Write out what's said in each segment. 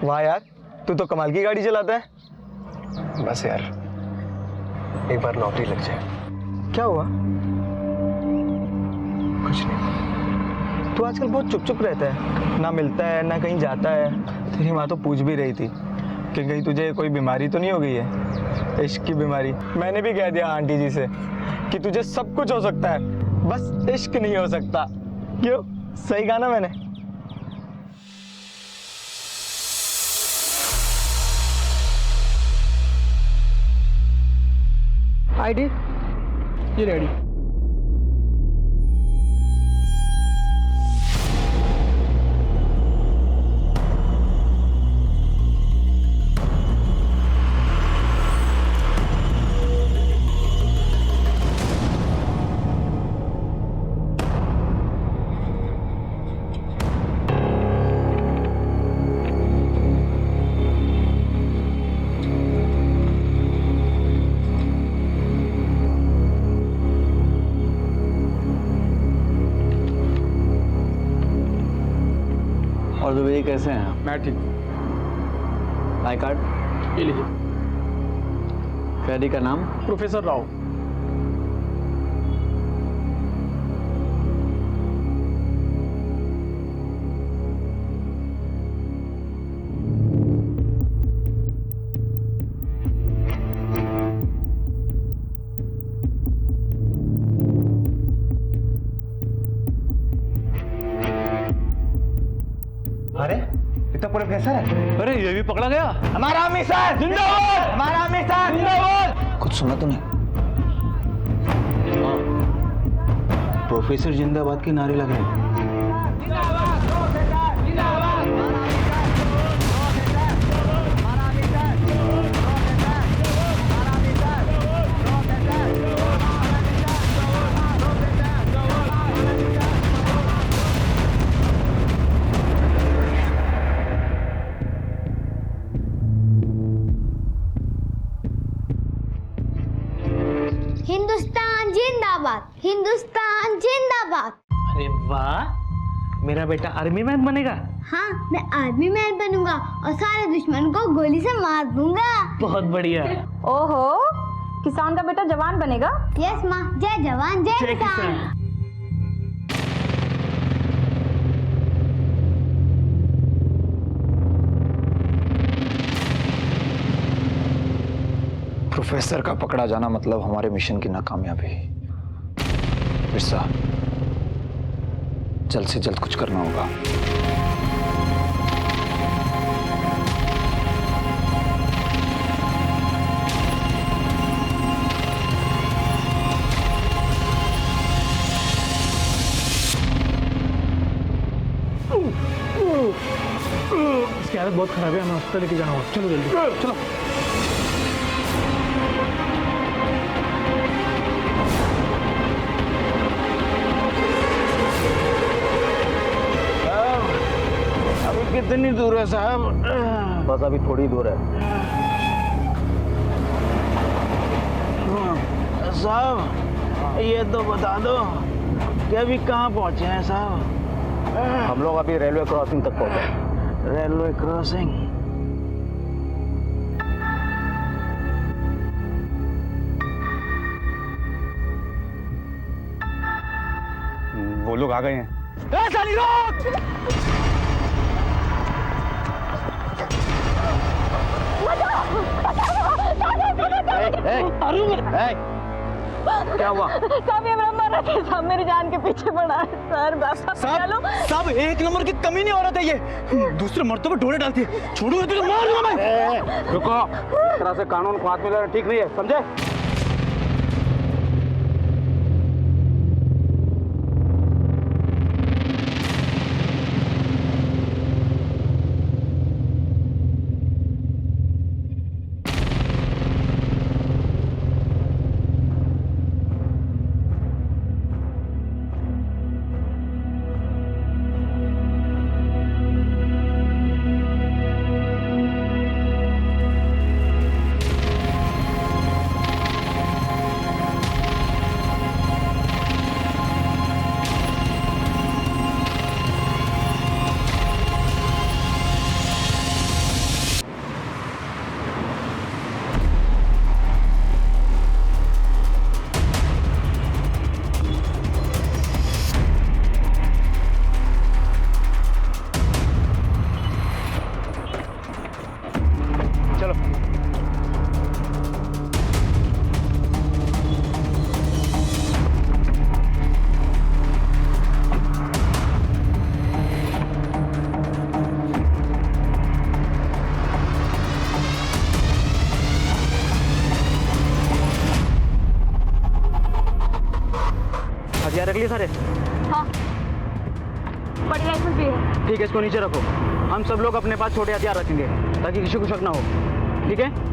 वाह यार, तू तो कमाल की गाड़ी चलाता है। बस यार, एक बार नौकरी लग जाए। क्या हुआ? कुछ नहीं। तू आजकल बहुत चुप चुप रहता है, ना मिलता है ना कहीं जाता है। तेरी माँ तो पूछ भी रही थी कि कहीं तुझे कोई बीमारी तो नहीं हो गई है, इश्क की बीमारी। मैंने भी कह दिया आंटी जी से कि तुझे सब कुछ हो सकता है, बस इश्क नहीं हो सकता। क्यों, सही कहा ना मैंने? आईडी ये रेडी। और दुबे कैसे हैं? मैं ठीक। आई कार्ड ये लीजिए। कैदी का नाम? प्रोफेसर राव। अरे इतना प्रोफेसर है। अरे ये भी पकड़ा गया। हमारा मिशन जिंदाबाद, हमारा मिशन जिंदाबाद। कुछ सुना तूने? प्रोफेसर जिंदाबाद के नारे लग रहे हैं। हिंदुस्तान जिंदाबाद, हिंदुस्तान जिंदाबाद। अरे वाह, मेरा बेटा आर्मी मैन बनेगा। हाँ, मैं आर्मी मैन बनूंगा और सारे दुश्मन को गोली से मार दूंगा। बहुत बढ़िया। ओहो, किसान का बेटा जवान बनेगा। यस माँ, जय जवान जय किसान। प्रोफेसर का पकड़ा जाना मतलब हमारे मिशन की नाकामयाबी। बिरसा, जल्द से जल्द कुछ करना होगा। इसकी हालत बहुत खराब है, हमें हॉस्पिटल लेके जाना होगा। चलो जल्दी चलो। कितनी दूर है साहब? बस अभी थोड़ी दूर है साहब। ये तो बता दो कि अभी कहाँ पहुँचे हैं साहब? हम लोग अभी रेलवे क्रॉसिंग तक पहुंचे। Railway crossing? वो लोग आ गए हैं। क्या हुआ? साहब ये मेरा मर रहा था, साहब मेरी जान के पीछे पड़ा है। सर बस साहब एक नंबर की कमीनी औरत है ये, दूसरे मर्तों पर डोरे डालती है। छोड़ूंगा तो मार दूंगा मैं। रुको, इस तरह से कानून को हाथ में लेना ठीक नहीं है, समझे? है सारे? हाँ, बड़ी लाइसेंस भी है। ठीक है, इसको नीचे रखो। हम सब लोग अपने पास छोटे हथियार रखेंगे ताकि किसी को शक ना हो, ठीक है?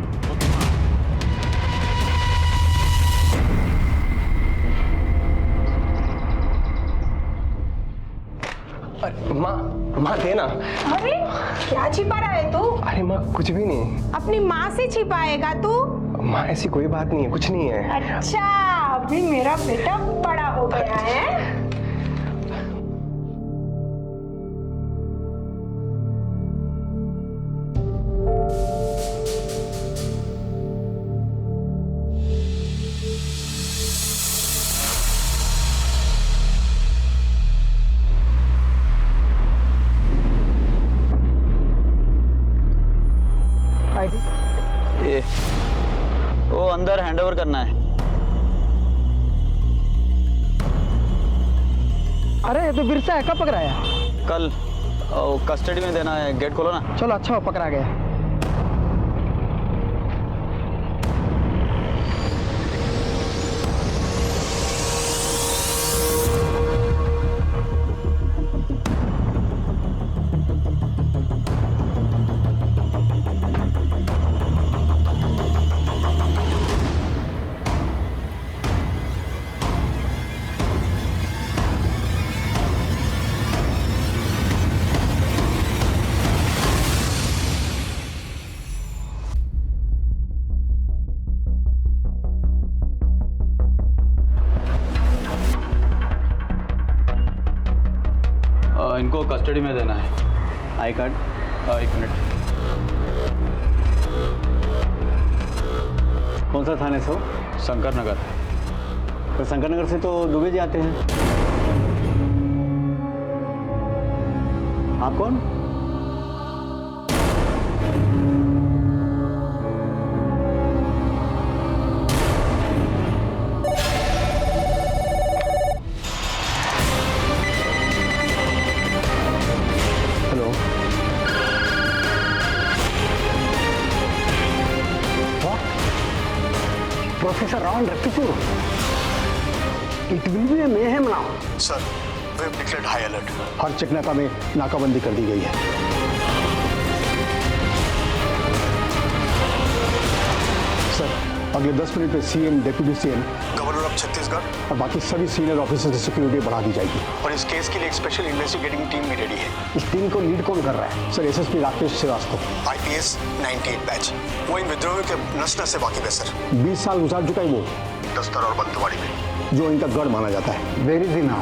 माँ दे ना। अरे क्या छिपा रहा है तू? अरे माँ कुछ भी नहीं। अपनी माँ से छिपाएगा तू? माँ ऐसी कोई बात नहीं है, कुछ नहीं है। अच्छा, अभी मेरा बेटा बड़ा हो गया है। ये वो अंदर हैंडओवर करना है। अरे तो बिरसा है, कब पकड़ाया? कल कस्टडी में देना है। गेट खोलो ना। चलो अच्छा हो, पकड़ा गया। इनको कस्टडी में देना है। आई कार्ड, एक मिनट। कौन सा थाने से हो? शंकर नगर। तो शंकर नगर से तो दुबे जी आते हैं। आप कौन? Professor Raul Rapipur. It will be a mayhem now. Sir, we have declared high alert. हर चेकनाका में नाकाबंदी कर दी गई है। सर, अगले 10 मिनट में CM, deputy CM, governor of Chhattisgarh और बाकी सभी सीनियर ऑफिसर्स की सिक्योरिटी बढ़ा दी जाएगी। और इस केस के लिए एक स्पेशल इन्वेस्टिगेटिंग टीम भी रेडी है। इस टीम को लीड कौन कर रहा है? Sir, SSP Rakesh Shrivastava, IPS 98 batch. वो इन विद्रोहियों के नस-नस से वाकिफ है सर। 20 साल गुजार चुका है वो दस्तर और बंदूकवाड़ी में, जो इनका गढ़ माना जाता है। Where is in now?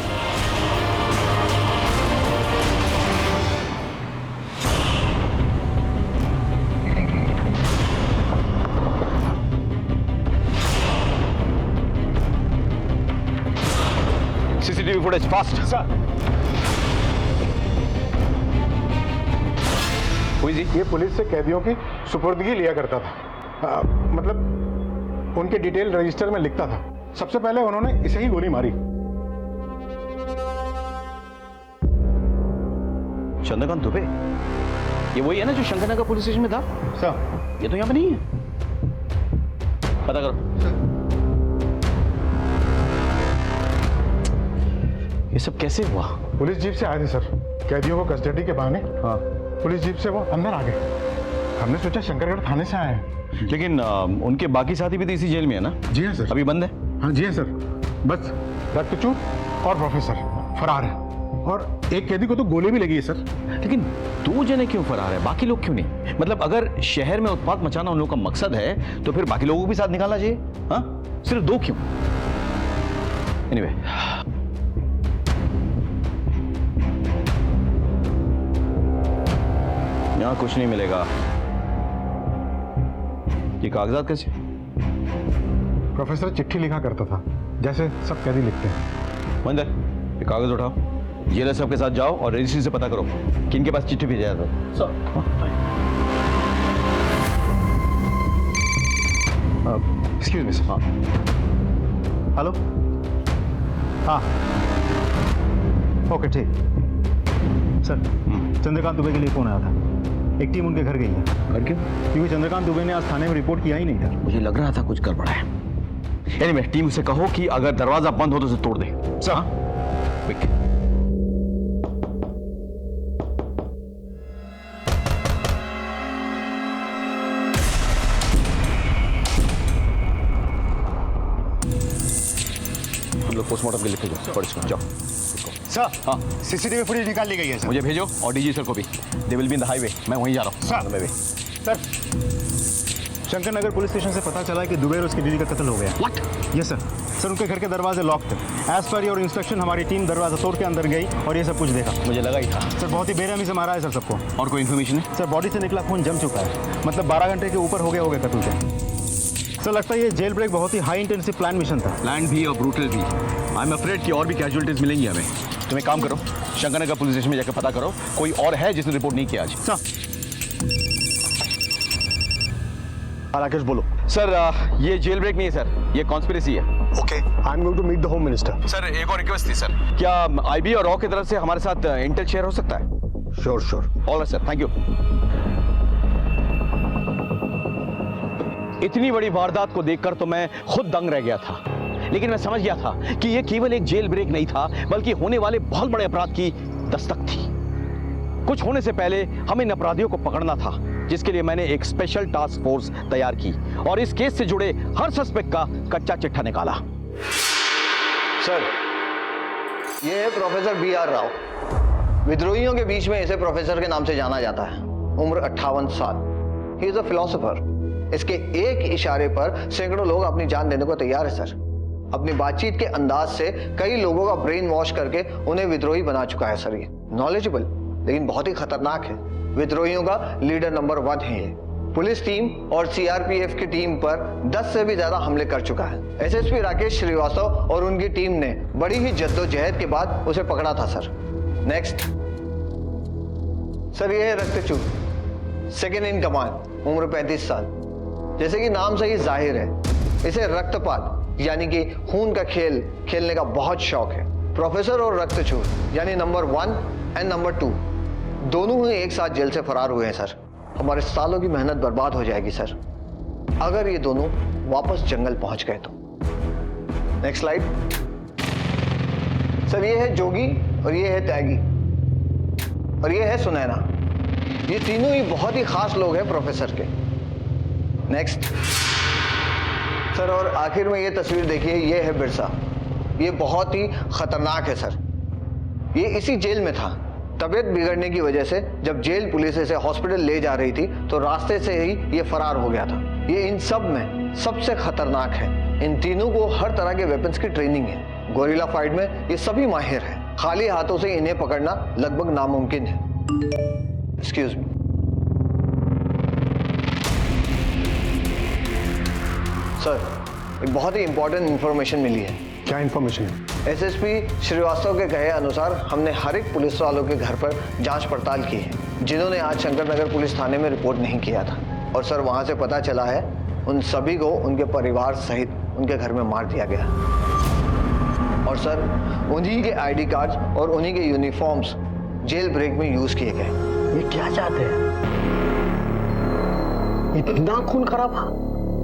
CCTV footage fast. जी, ये पुलिस से कैदियों की सुपुर्दगी लिया करता था। मतलब उनके डिटेल रजिस्टर में लिखता था। सबसे पहले उन्होंने इसे ही गोली मारी। चंद्रकांत दुबे, ये वही है ना जो शंकरनगर पुलिस स्टेशन में था? सर, ये तो यहाँ पे नहीं है। पता करो। ये सब कैसे हुआ? पुलिस जीप से आए थे सर, कैदियों को कस्टडी के बहाने। हाँ। पुलिस जीप से वो अंदर आ गए। हमने सोचा शंकरगढ़ थाने से आए हैं। लेकिन उनके बाकी साथी भी तो इसी जेल में है ना? जी हाँ सर। अभी बंद है? हाँ जी हाँ सर। बस रक्तचूर और प्रोफेसर फरार है, और एक कैदी को तो गोली भी लगी है सर। लेकिन 2 जने क्यों फरार है, बाकी लोग क्यों नहीं? मतलब अगर शहर में उत्पात मचाना उन लोगों का मकसद है तो फिर बाकी लोगों को भी साथ निकालना चाहिए। हाँ, सिर्फ 2 क्यों? एनीवे, यहां कुछ नहीं मिलेगा। ये कागजात कैसे? प्रोफेसर चिट्ठी लिखा करता था, जैसे सब कैदी लिखते हैं। मंदिर, ये कागज उठाओ, जेलर साहब के साथ जाओ और रजिस्ट्री से पता करो कि इनके पास चिट्ठी भेजा था। Excuse me sir. हाँ, हेलो। हाँ, ओके ठीक। सर, चंद्रकांत दुबे के लिए फोन आया था। एक टीम उनके घर गई है। घर क्यों? क्योंकि चंद्रकांत दुबे ने आज थाने में रिपोर्ट किया ही नहीं था। मुझे लग रहा था कुछ गड़बड़ है। एनीवे, टीम से कहो कि अगर दरवाजा बंद हो तो उसे तोड़ दे। Sir, quick. हम लोग पोस्टमार्टम के लिए भेजो, पढ़ इसको, जाओ। सर हाँ, सीसीटीवी फुटेज निकाल ली गई है सर। मुझे भेजो और डीजी सर को भी। They will be in the highway. मैं वहीं जा रहा हूँ। Sir sir Shankar Nagar police station से पता चला कि दुबे और उसकी दीदी का कत्ल हो गया। व्हाट? Yes sir. सर उनके घर के दरवाजे लॉक थे। एज पर योर इंस्ट्रक्शन हमारी टीम दरवाजा तोड़ के अंदर गई और ये सब कुछ देखा। मुझे लगा ही था। सर बहुत ही बेरहमी से मारा है सर सबको। और कोई इन्फॉर्मेशन है? सर बॉडी से निकला खून जम चुका है, मतलब 12 घंटे के ऊपर हो गया होगा कत्ल के। सर लगता है ये जेल ब्रेक बहुत ही हाई इंटेंसिव प्लान मिशन था। प्लान भी और ब्रूटल भी। आई एम अफ्रेड कि और भी कैजुअलिटीज मिलेंगी हमें। तुम एक काम करो, शंकरनगर पुलिस स्टेशन में जाकर पता करो कोई और है जिसने रिपोर्ट नहीं किया आज। सर राकेश बोलो। सर ये जेल ब्रेक नहीं है सर, ये कॉन्स्पिरेसी है। Okay, I am going to meet the home minister. Sir एक और रिक्वेस्ट थी सर, क्या आईबी और रॉ की तरफ से हमारे साथ इंटेल शेयर हो सकता है? Sure sure. All right sir, thank you. इतनी बड़ी वारदात को देखकर तो मैं खुद दंग रह गया था, लेकिन मैं समझ गया था कि यह केवल एक जेल ब्रेक नहीं था, बल्कि होने वाले बहुत बड़े अपराध की दस्तक थी। कुछ होने से पहले हमें इन अपराधियों को पकड़ना था, जिसके लिए मैंने एक स्पेशल टास्क फोर्स तैयार की और इस केस से जुड़े हर सस्पेक्ट का कच्चा चिट्ठा निकाला। सर, ये है प्रोफेसर B.R. राव। विद्रोहियों के बीच में इसे प्रोफेसर के नाम से जाना जाता है। उम्र 58 साल। He is a philosopher. इसके एक इशारे पर सैकड़ों लोग अपनी जान देने को तैयार है सर। अपनी बातचीत के अंदाज से कई लोगों का ब्रेन वॉश करके उन्हें विद्रोही बना चुका है सर। ये नॉलेजेबल लेकिन बहुत ही खतरनाक है। विद्रोहियों का लीडर नंबर 1 है ये। पुलिस टीम और CRPF की टीम पर 10 से भी ज्यादा हमले कर चुका है। SSP राकेश श्रीवास्तव और उनकी टीम ने बड़ी ही जद्दोजहद के बाद उसे पकड़ा था सर। नेक्स्ट सर, ये है रक्तचूर, सेकेंड इन कमांड, उम्र 35 साल। जैसे कि नाम से ही जाहिर है, इसे रक्तपात यानी कि खून का खेल खेलने का बहुत शौक है। प्रोफेसर और रक्तचूर यानी नंबर 1 एंड नंबर 2 दोनों ही एक साथ जेल से फरार हुए हैं सर। हमारे सालों की मेहनत बर्बाद हो जाएगी सर, अगर ये दोनों वापस जंगल पहुंच गए तो। नेक्स्ट स्लाइड सर, ये है जोगी और ये है त्यागी और ये है सुनैना। ये तीनों ही बहुत ही खास लोग हैं प्रोफेसर के। नेक्स्ट सर, और आखिर में ये तस्वीर देखिए, ये है बिरसा। ये बहुत ही खतरनाक है सर। ये इसी जेल में था। तबीयत बिगड़ने की वजह से जब जेल पुलिस इसे हॉस्पिटल ले जा रही थी तो रास्ते से ही ये फरार हो गया था। ये इन सब में सबसे खतरनाक है। इन तीनों को हर तरह के वेपन्स की ट्रेनिंग है। गोरिल्ला फाइट में ये सभी माहिर हैं। खाली हाथों से इन्हें पकड़ना लगभग नामुमकिन है। एक्सक्यूज मी सर, एक बहुत ही इंपॉर्टेंट इंफॉर्मेशन मिली है। क्या इंफॉर्मेशन है? SSP श्रीवास्तव के कहे अनुसार हमने हर एक पुलिस वालों के घर पर जांच पड़ताल की है जिन्होंने आज शंकर नगर पुलिस थाने में रिपोर्ट नहीं किया था। और सर, वहां से पता चला है उन सभी को उनके परिवार सहित उनके घर में मार दिया गया। और सर, उन्हीं के ID कार्ड्स और उन्हीं के यूनिफॉर्म्स जेल ब्रेक में यूज किए गए। ये क्या चाहते हैं? इतना खून खराबा?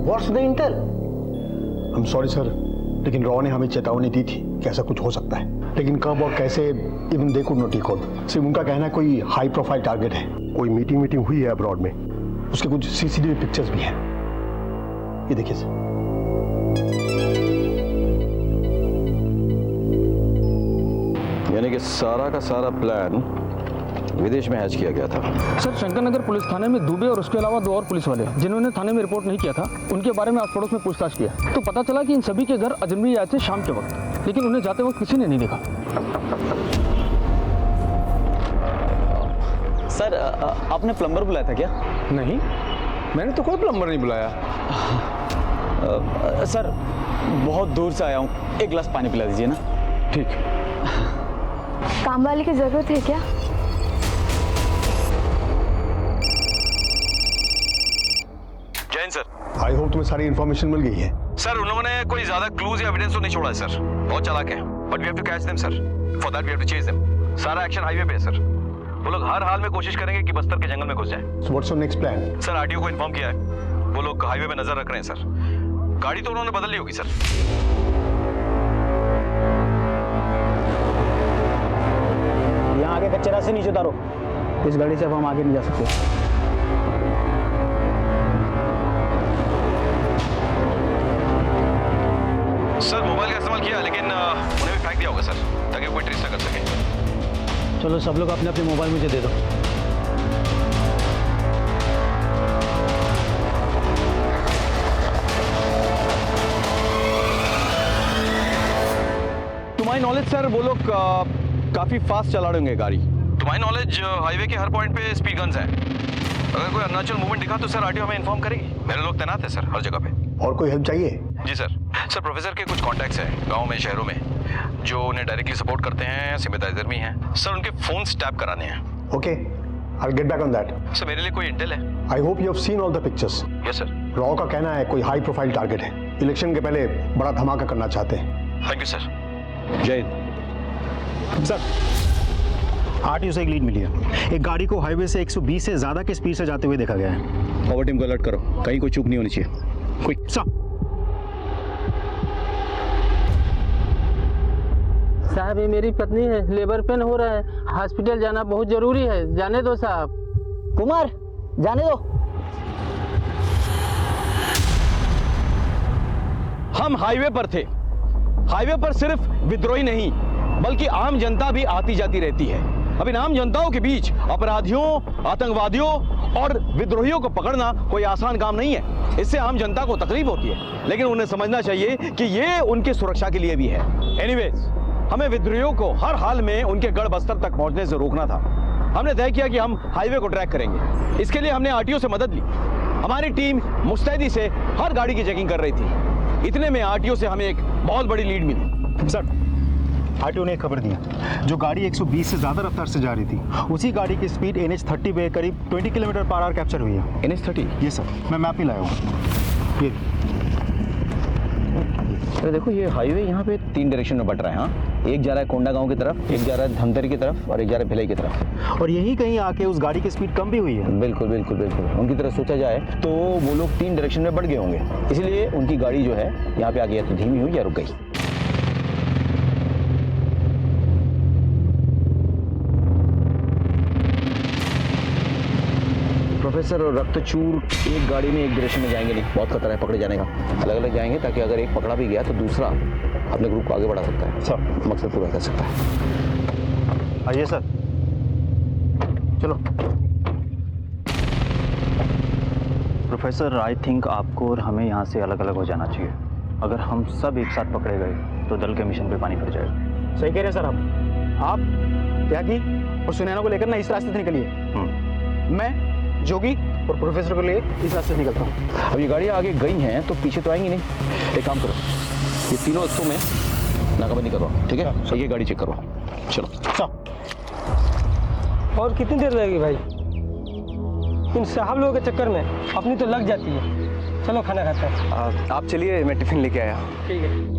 What's the Intel? I am sorry sir, लेकिन रॉ ने हमें चेतावनी दी थी कि ऐसा कुछ हो सकता है, लेकिन कब और कैसे even they could not recall. सिर्फ उनका कहना है कोई हाई प्रोफाइल टारगेट है। कोई मीटिंग हुई है अब्रॉड में, उसके कुछ CCTV पिक्चर्स भी हैं। ये देखिए सर। यानी कि सारा का सारा प्लान विदेश में हैच किया गया था। सर, शंकरनगर पुलिस थाने में दुबे और उसके अलावा 2 और पुलिस वाले जिन्होंने थाने में रिपोर्ट नहीं किया था, उनके बारे में आस पड़ोस में पूछताछ किया तो पता चला कि इन सभी के घर अजनबी आए थे शाम के वक्त, लेकिन उन्हें जाते वक्त किसी ने नहीं देखा। सर आपने प्लम्बर बुलाया था क्या? नहीं, मैंने तो कोई प्लम्बर नहीं बुलाया। सर बहुत दूर से आया हूँ, एक गिलास पानी पिला दीजिए ना। ठीक। काम वाले की जरूरत है क्या? जैन सर। आई होप तुम्हें सारी इन्फॉर्मेशन मिल गई है। सर, उन्होंने कोई ज्यादा क्लूज या एविडेंस तो नहीं छोड़ा है सर। बहुत चालाक है, but we have to catch them sir. For that we have to chase them. सारा एक्शन हाईवे पे है सर। वो लोग हर हाल में कोशिश करेंगे कि बस्तर के जंगल में घुस जाएं। So what's your next plan? Sir, RTO को इन्फॉर्म किया है, वो लोग हाईवे पे नजर रख रहे हैं सर। गाड़ी तो उन्होंने बदल ली होगी सर। के कच्चे रास्ते नीचे उतारो। इस गाड़ी से अब हम आगे नहीं जा सकते। सर मोबाइल का इस्तेमाल किया लेकिन उन्हें भी फेंक दिया होगा सर, ताकि कोई ट्रेस ना कर सके। चलो सब लोग अपने अपने मोबाइल मुझे दे दो। तुम्हारी नॉलेज सर वो लोग काफी फास्ट चला रहे होंगे गाड़ी। तुम्हारी नॉलेज हाईवे के हर पॉइंट पे स्पीड गन्स हैं। अगर कोई अननेचुरल मूवमेंट दिखा तो सर आरटीओ हमें इन्फॉर्म करेगी। मेरे लोग तैनात हैं सर हर जगह पे। और कोई हेल्प चाहिए? जी सर। सर प्रोफेसर के कुछ कॉन्टैक्ट्स हैं गांव में, शहरों में, जो उन्हें डायरेक्टली सपोर्ट करते हैं, सिंपैथाइजर भी हैं। सर उनके फोन टैप कराने हैं। Okay, I get back on that. Sir मेरे लिए कोई इंटेल है? I hope you have seen all the pictures. Yes sir. Raw का कहना है कोई हाई प्रोफाइल टारगेट है, इलेक्शन के पहले बड़ा धमाका करना चाहते हैं। Thank you sir. Jai Hind. Sir RTO से एक लीड मिली है। एक गाड़ी को हाईवे से 120 से ज्यादा की स्पीड से जाते हुए देखा गया है। ओवर टीम को अलर्ट करो, कहीं कोई चूक नहीं होनी चाहिए। क्विक। साहब ये मेरी पत्नी है, लेबर पेन हो रहा है, हॉस्पिटल जाना बहुत जरूरी है, जाने दो साहब। कुमार जाने दो। हम हाईवे पर थे। हाईवे पर सिर्फ विद्रोही नहीं बल्कि आम जनता भी आती जाती रहती है। अब इन आम जनताओं के बीच अपराधियों, आतंकवादियों और विद्रोहियों को पकड़ना कोई आसान काम नहीं है। इससे आम जनता को तकलीफ होती है, लेकिन उन्हें समझना चाहिए कि ये उनकी सुरक्षा के लिए भी है। एनीवेज, हमें विद्रोहियों को हर हाल में उनके गढ़ बस्तर तक पहुंचने से रोकना था। हमने तय किया कि हम हाईवे को ट्रैक करेंगे। इसके लिए हमने आरटीओ से मदद ली। हमारी टीम मुस्तैदी से हर गाड़ी की चेकिंग कर रही थी। इतने में आरटीओ से हमें एक बहुत बड़ी लीड मिली। सर आरटीओ ने एक खबर दी जो गाड़ी 120 से ज्यादा रफ्तार से जा रही थी, उसी गाड़ी की स्पीड NH30 पे करीब 20 किलोमीटर पर आवर कैप्चर हुई है। NH30? ये सर, मैं मैप ही लाया हूँ। ये तो देखो ये हाईवे यहाँ पे 3 डायरेक्शन में बट रहा है। हाँ, एक जा रहा है कोंडा गांव की तरफ, एक जा रहा है धमतरी की तरफ और एक जा रहा है भिलाई की तरफ। और यहीं कहीं आके उस गाड़ी की स्पीड कम भी हुई है। बिल्कुल बिल्कुल बिल्कुल। उनकी तरफ सोचा जाए तो वो लोग 3 डायरेक्शन में बढ़ गए होंगे, इसलिए उनकी गाड़ी जो है यहाँ पे आगे या तो धीमी हुई या रुक गई। प्रोफेसर और रक्तचूर एक गाड़ी में एक डायरेक्शन में जाएंगे नहीं, बहुत खतरा है पकड़े जाने का। अलग अलग जाएंगे ताकि अगर एक पकड़ा भी गया तो दूसरा अपने ग्रुप को आगे बढ़ा सकता है, सब मकसद पूरा कर सकता है। आइए सर, चलो। प्रोफेसर आई थिंक आपको और हमें यहाँ से अलग अलग हो जाना चाहिए। अगर हम सब एक साथ पकड़े गए तो दल के मिशन पे पानी फिर जाएगा। सही कह रहे हैं सर आप त्यागी और सुनैना को लेकर ना इस रास्ते से निकलिए। मैं जोगी और प्रोफेसर को लिए इस रास्ते से निकलता हूँ। अब ये गाड़ियाँ आगे गई हैं तो पीछे तो आएंगी नहीं। एक काम करो, ये तीनों हिस्सों में नाकाबंदी करवाओ, ठीक है? सही, ये गाड़ी चेक करवाओ। चलो। और कितनी देर लगेगी भाई? इन साहब लोगों के चक्कर में अपनी तो लग जाती है। चलो खाना खाते हैं। आप चलिए, मैं टिफिन लेके आया। ठीक है।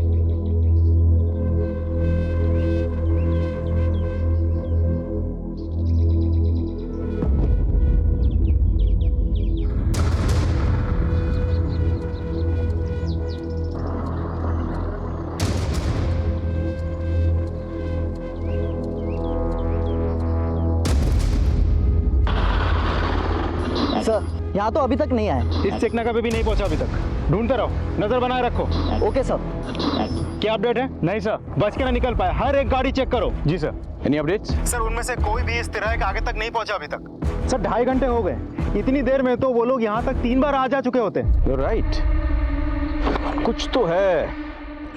यहाँ तो अभी तक नहीं आए। इस चेक नाका पे भी नहीं पहुंचा अभी तक। ढूंढते रहो, नजर बनाए रखो। Okay sir. क्या अपडेट है? नहीं सर, बच के ना निकल पाए। हर एक गाड़ी चेक करो। जी सर। Any updates? सर उनमें से कोई भी इस तिराहे के आगे तक नहीं पहुंचा अभी तक। सर 2.5 घंटे हो गए। इतनी देर में तो वो लोग यहाँ तक 3 बार आ जा चुके होते। You're right. कुछ तो है,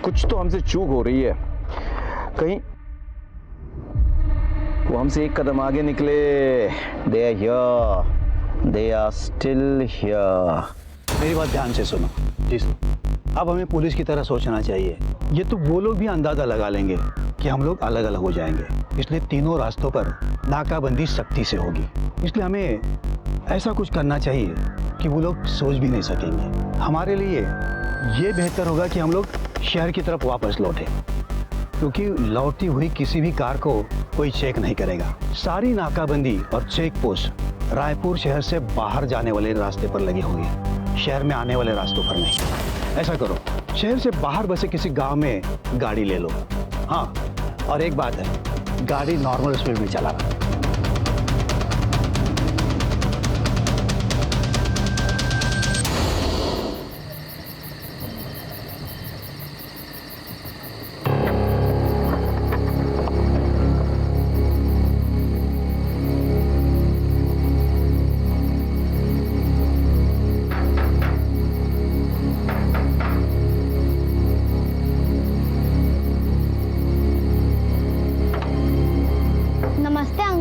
कुछ तो हमसे चूक हो रही है। कहीं वो हमसे एक कदम आगे निकले। They are here. They are still here. मेरी बात ध्यान से सुनो। जी सर। अब हमें पुलिस की तरह सोचना चाहिए। ये तो वो लोग भी अंदाजा लगा लेंगे कि हम लोग अलग अलग हो जाएंगे, इसलिए तीनों रास्तों पर नाकाबंदी सख्ती से होगी। इसलिए हमें ऐसा कुछ करना चाहिए कि वो लोग सोच भी नहीं सकेंगे। हमारे लिए ये बेहतर होगा कि हम लोग शहर की तरफ वापस लौटें, क्योंकि लौटती हुई किसी भी कार को कोई चेक नहीं करेगा। सारी नाकाबंदी और चेक पोस्ट रायपुर शहर से बाहर जाने वाले रास्ते पर लगी होगी, शहर में आने वाले रास्तों पर नहीं। ऐसा करो, शहर से बाहर बसे किसी गांव में गाड़ी ले लो। हाँ, और एक बात है, गाड़ी नॉर्मल स्पीड में चलाना।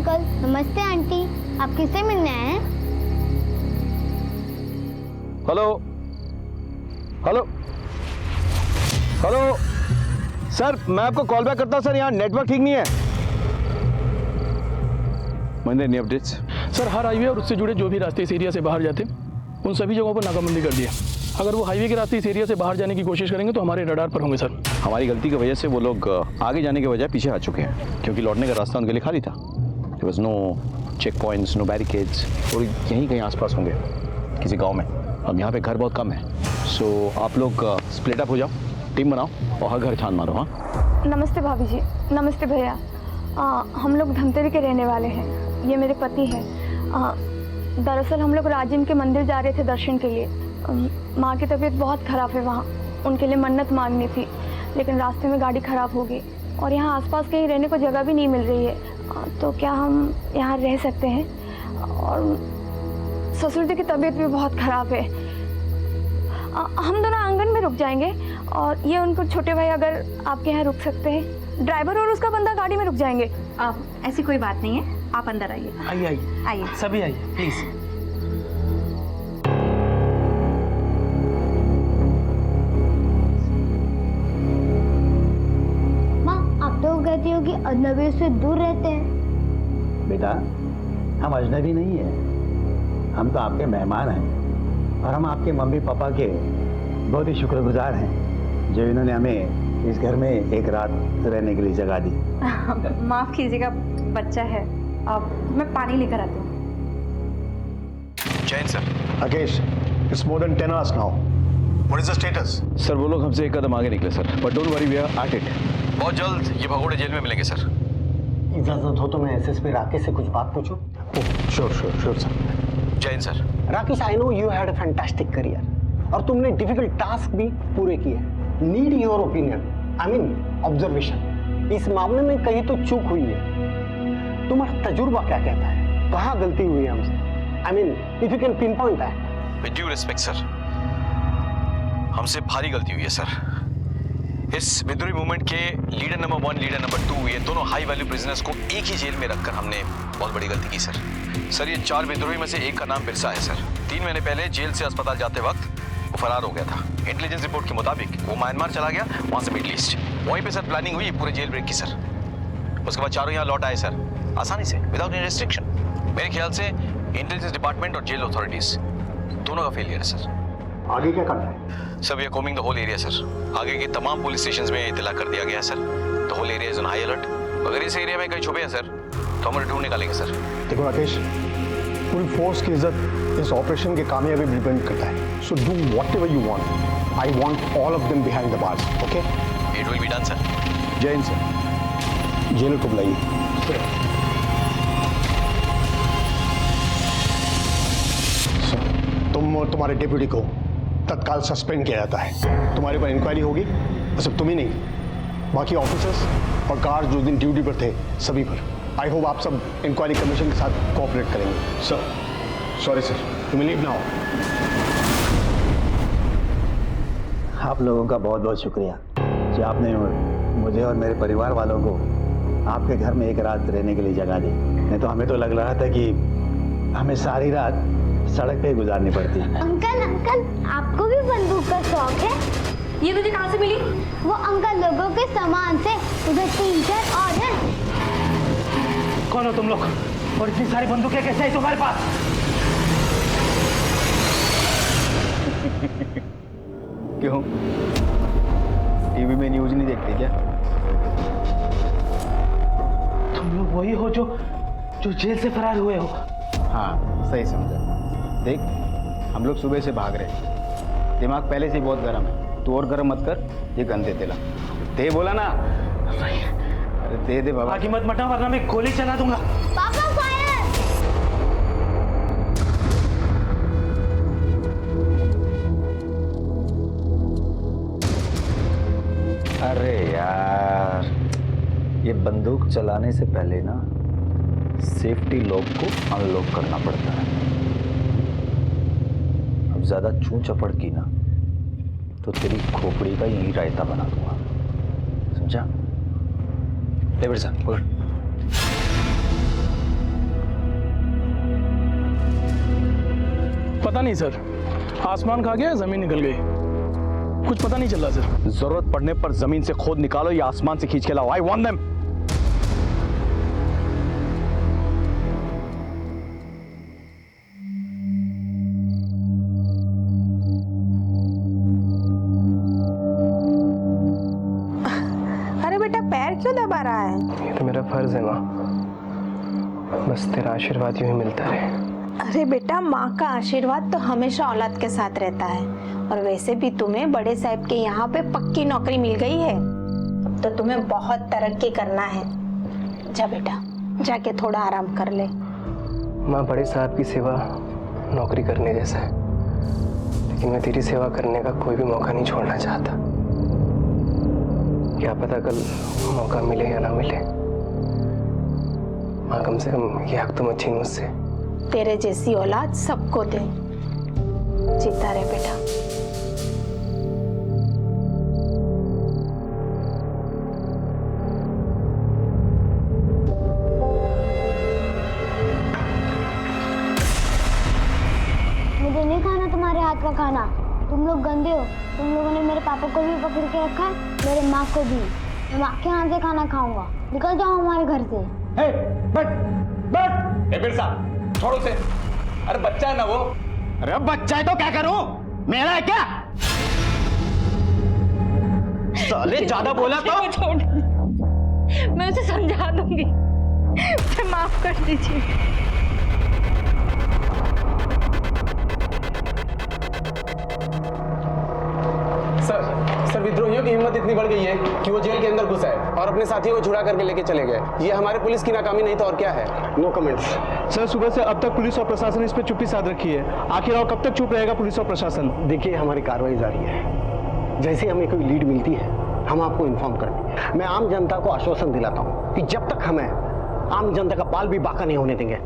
अंकल। नमस्ते आंटी। आप किससे मिलने आए हैं? हेलो हेलो हेलो सर, मैं आपको कॉल बैक करता हूं सर, यहाँ नेटवर्क ठीक नहीं है। मैंने एनी अपडेट्स? सर हर हाईवे और उससे जुड़े जो भी रास्ते इस एरिया से बाहर जाते उन सभी जगहों पर नाकाबंदी कर दिया। अगर वो हाईवे के रास्ते इस एरिया से बाहर जाने की कोशिश करेंगे तो हमारे रडार पर होंगे सर। हमारी गलती की वजह से वो लोग आगे जाने के बजाय पीछे आ चुके हैं, क्योंकि लौटने का रास्ता उनके लिए खाली था। There was no check points, no barricades, और यहीं कहीं आसपास होंगे किसी गांव में। अब यहाँ पे घर बहुत कम है, सो आप लोग स्प्लिट अप हो जाओ, टीम बनाओ और हर घर छान मारो। हाँ नमस्ते भाभी जी। नमस्ते भैया। हम लोग धमतरी के रहने वाले हैं। ये मेरे पति हैं। दरअसल हम लोग राजिम के मंदिर जा रहे थे दर्शन के लिए। माँ की तबीयत बहुत ख़राब है वहाँ, उनके लिए मन्नत मांगनी थी, लेकिन रास्ते में गाड़ी ख़राब हो गई और यहाँ आसपास कहीं रहने को जगह भी नहीं मिल रही है। तो क्या हम यहाँ रह सकते हैं? और ससुर जी की तबीयत भी बहुत ख़राब है। हम दोनों आंगन में रुक जाएंगे और ये उनको छोटे भाई अगर आपके यहाँ रुक सकते हैं, ड्राइवर और उसका बंदा गाड़ी में रुक जाएंगे। ऐसी कोई बात नहीं है, आप अंदर आइए। आइए आइए आइए, सभी आइए प्लीज। माँ, आप तो कहती हो कि अजनबियों से दूर रहते हैं। बेटा, हम अजनबी नहीं है, हम तो आपके मेहमान हैं और हम आपके मम्मी पापा के बहुत ही शुक्रगुजार हैं जो इन्होंने हमें इस घर में एक रात रहने के लिए जगह दी। माफ कीजिएगा, बच्चा है। अब मैं पानी लेकर आती हूँ। Jain sir. Rakesh, it's more than 10 hours now. What is the status? Sir वो लोग हमसे एक कदम आगे निकले sir, but don't worry, we are at it. बहुत जल्द ये भगोड़े जेल में मिलेंगे सर। इजाजत हो तो मैं एसएसपी राकेश से कुछ बात पूछूं? Sure, sir. Jain sir. Rakesh, I know you had a fantastic career और तुमने डिफिकल्ट टास्क भी पूरे किए। Need your opinion, I mean observation. इस मामले में कहीं तो चूक हुई है, तुम्हारा तजुर्बा क्या कहता है? कहाँ गलती हुई है हमसे? I mean if you can pin point that. With due respect sir, हमसे भारी गलती हुई है सर। इस विद्रोही मूवमेंट के लीडर नंबर 1, लीडर नंबर 2, ये दोनों हाई वैल्यू प्रिजनर्स को एक ही जेल में रखकर हमने बहुत बड़ी गलती की सर। सर ये 4 विद्रोही में से एक का नाम बिरसा है सर। 3 महीने पहले जेल से अस्पताल जाते वक्त वो फरार हो गया था। इंटेलिजेंस रिपोर्ट के मुताबिक वो म्यांमार चला गया, वहां से मिडल ईस्ट। वहीं पे सर प्लानिंग हुई पूरे जेल ब्रेक की सर। उसके बाद चारों यहाँ लौट आए सर, आसानी से, विदाउट एनी रेस्ट्रिक्शन। मेरे ख्याल से इंटेलिजेंस डिपार्टमेंट और जेल अथॉरिटीज दोनों का फेलियर है सर। आगे क्या करना है? Sir we are combing the whole area sir. आगे के तमाम पुलिस स्टेशंस में इत्तला कर दिया गया है sir. The whole area is on high alert. अगर इस एरिया में कहीं छुपे हैं सर तो हम ढूंढ निकालेंगे सर। देखो राकेश, पूरी फोर्स की इज्जत इस ऑपरेशन के कामयाबी डिपेंड करता है। So do whatever you want. I want all of them behind the bars, okay? It will be done sir. Jai Hind sir. Jailer को बुलाइए। तुम और तुम्हारे डेप्यूटी को तत्काल सस्पेंड किया जाता है। तुम्हारे पर इंक्वायरी होगी, सिर्फ तुम ही नहीं, बाकी ऑफिसर्स और गार्ड जो दिन ड्यूटी पर थे सभी पर। आई होप आप सब इंक्वायरी कमीशन के साथ कोऑपरेट करेंगे। Sir, sorry sir, you will leave now. आप लोगों का बहुत बहुत शुक्रिया कि आपने मुझे और मेरे परिवार वालों को आपके घर में एक रात रहने के लिए जगह दी। नहीं तो हमें तो लग रहा था कि हमें सारी रात सड़क पे गुजारनी पड़ती है। अंकल, आपको भी बंदूक का शौक है? ये तुझे कहाँ से मिली? वो अंकल लोगों के सामान से। उधर 3-4 और हैं। कौन हो तुम लोग और इतनी सारी बंदूकें कैसे आई तुम्हारे पास? क्यों, टीवी में न्यूज नहीं देखते क्या? तुम लोग वही हो जो जेल से फरार हुए हो? हाँ, सही समझा। देख, हम लोग सुबह से भाग रहे, दिमाग पहले से ही बहुत गर्म है। तू और गर्म मत कर, ये गंदे तेला दे बोला ना। अरे दे दे बाबा। आगे मत मटा वरना मैं गोली चला दूंगा। पापा फायर! अरे यार, ये बंदूक चलाने से पहले ना सेफ्टी लॉक को अनलॉक करना पड़ता है। अब ज्यादा चूं चपड़ की ना तो तेरी खोपड़ी का यही रायता बना दूंगा, समझा? ले बेटा, पकड़। नहीं सर, आसमान खा गया, जमीन निकल गई, कुछ पता नहीं चल रहा सर। जरूरत पड़ने पर जमीन से खोद निकालो या आसमान से खींच के लाओ। I want them. अरे बेटा पैर क्यों दबा रहा है? ये तो मेरा फर्ज है माँ, बस तेरा आशीर्वाद यूं ही मिलता रहे। अरे बेटा माँ का आशीर्वाद तो हमेशा औलाद के साथ रहता है, और वैसे भी तुम्हें बड़े साहब के यहाँ पे पक्की नौकरी मिल गई है, अब तो तुम्हें बहुत तरक्की करना है। जा बेटा, जाके थोड़ा आराम कर ले। माँ, बड़े साहब की सेवा नौकरी करने जैसा है, लेकिन मैं तेरी सेवा करने का कोई भी मौका नहीं छोड़ना चाहता। क्या पता कल मौका मिले या ना मिले। माँ, कम से कम ये हक तो मत छीन मुझसे। तेरे जैसी औलाद सबको दे। जीता रहे बेटा। मुझे नहीं खाना तुम्हारे हाथ का खाना, तुम लोग गंदे हो। तुम लोगों ने मेरे पापा को भी पकड़ के रखा है, मेरे माँ को भी। मैं माँ के हाथ से खाना खाऊंगा। निकल जाओ हमारे घर से। बिरसा, छोड़ो उसे। अरे बच्चा है ना वो। अरे बच्चा है तो क्या करूं? मेरा है क्या? साले ज्यादा बोला तो छोड़, मैं उसे समझा दूंगी, मुझे माफ कर दीजिए। सर, विद्रोहियों की हिम्मत इतनी बढ़ गई है कि वो जेल के अंदर घुसा है और अपने साथियों को छुड़ा करके लेके चले गए। ये हमारे पुलिस की नाकामी नहीं तो और क्या है। No comments. सर, सुबह से अब तक पुलिस और प्रशासन इस पे चुप्पी साध रखी है। आखिर और कब तक चुप रहेगा पुलिस और प्रशासन? देखिए, हमारी कार्रवाई जारी है। जैसे हमें कोई लीड मिलती है हम आपको इन्फॉर्म कर देंगे। मैं आम जनता को आश्वासन दिलाता हूँ कि जब तक हमें आम जनता का बाल भी बाका नहीं होने देंगे।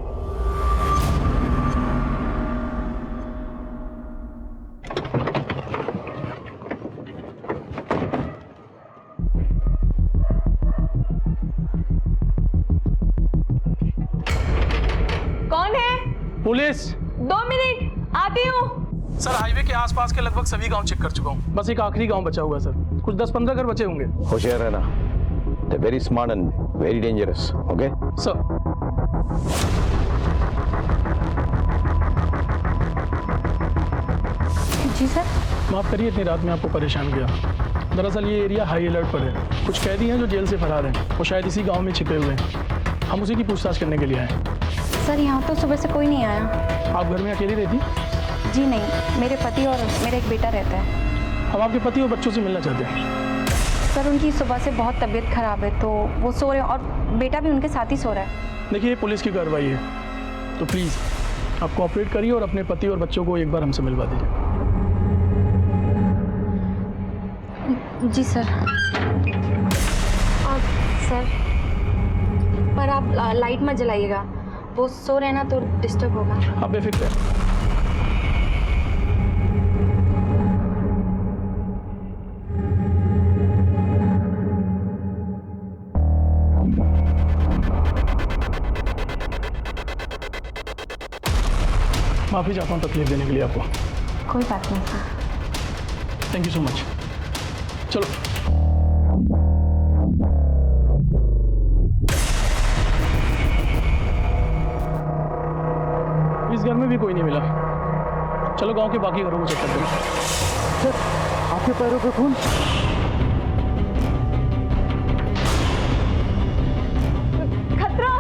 पुलिस। 2 मिनट, आती हूँ। सर, हाईवे के आसपास के लगभग सभी गांव चेक कर चुका हूँ, बस एक आखिरी गांव बचा हुआ है सर। कुछ 10-15 घर बचे होंगे। होशियार रहना। They're very smart and very dangerous. Okay? Sir. जी सर। माफ करिए इतनी रात में आपको परेशान किया। दरअसल ये एरिया हाई अलर्ट पर है। कुछ कैदी हैं जो जेल से फरार हैं, वो शायद इसी गांव में छिपे हुए हैं। हम उसी की पूछताछ करने के लिए आए। सर, यहाँ तो सुबह से कोई नहीं आया। आप घर में अकेली रहती? जी नहीं, मेरे पति और मेरा एक बेटा रहता है। हम आपके पति और बच्चों से मिलना चाहते हैं। सर, उनकी सुबह से बहुत तबीयत खराब है तो वो सो रहे हैं और बेटा भी उनके साथ ही सो रहा है। देखिए, ये पुलिस की कार्रवाई है, तो प्लीज़ आप कोऑपरेट करिए और अपने पति और बच्चों को एक बार हमसे मिलवा दीजिए। जी सर। सर, पर आप लाइट मत जलाइएगा, वो सो रहे ना तो डिस्टर्ब होगा। आप बेफिक्र हैं। माफ़ी चाहता हूँ तकलीफ देने के लिए आपको। कोई बात नहीं sir. Thank you so much. चलो। इस घर में भी कोई नहीं मिला। चलो गांव के बाकी घरों को चेक करते हैं। सर, आपके पैरों पे खून। खतरा।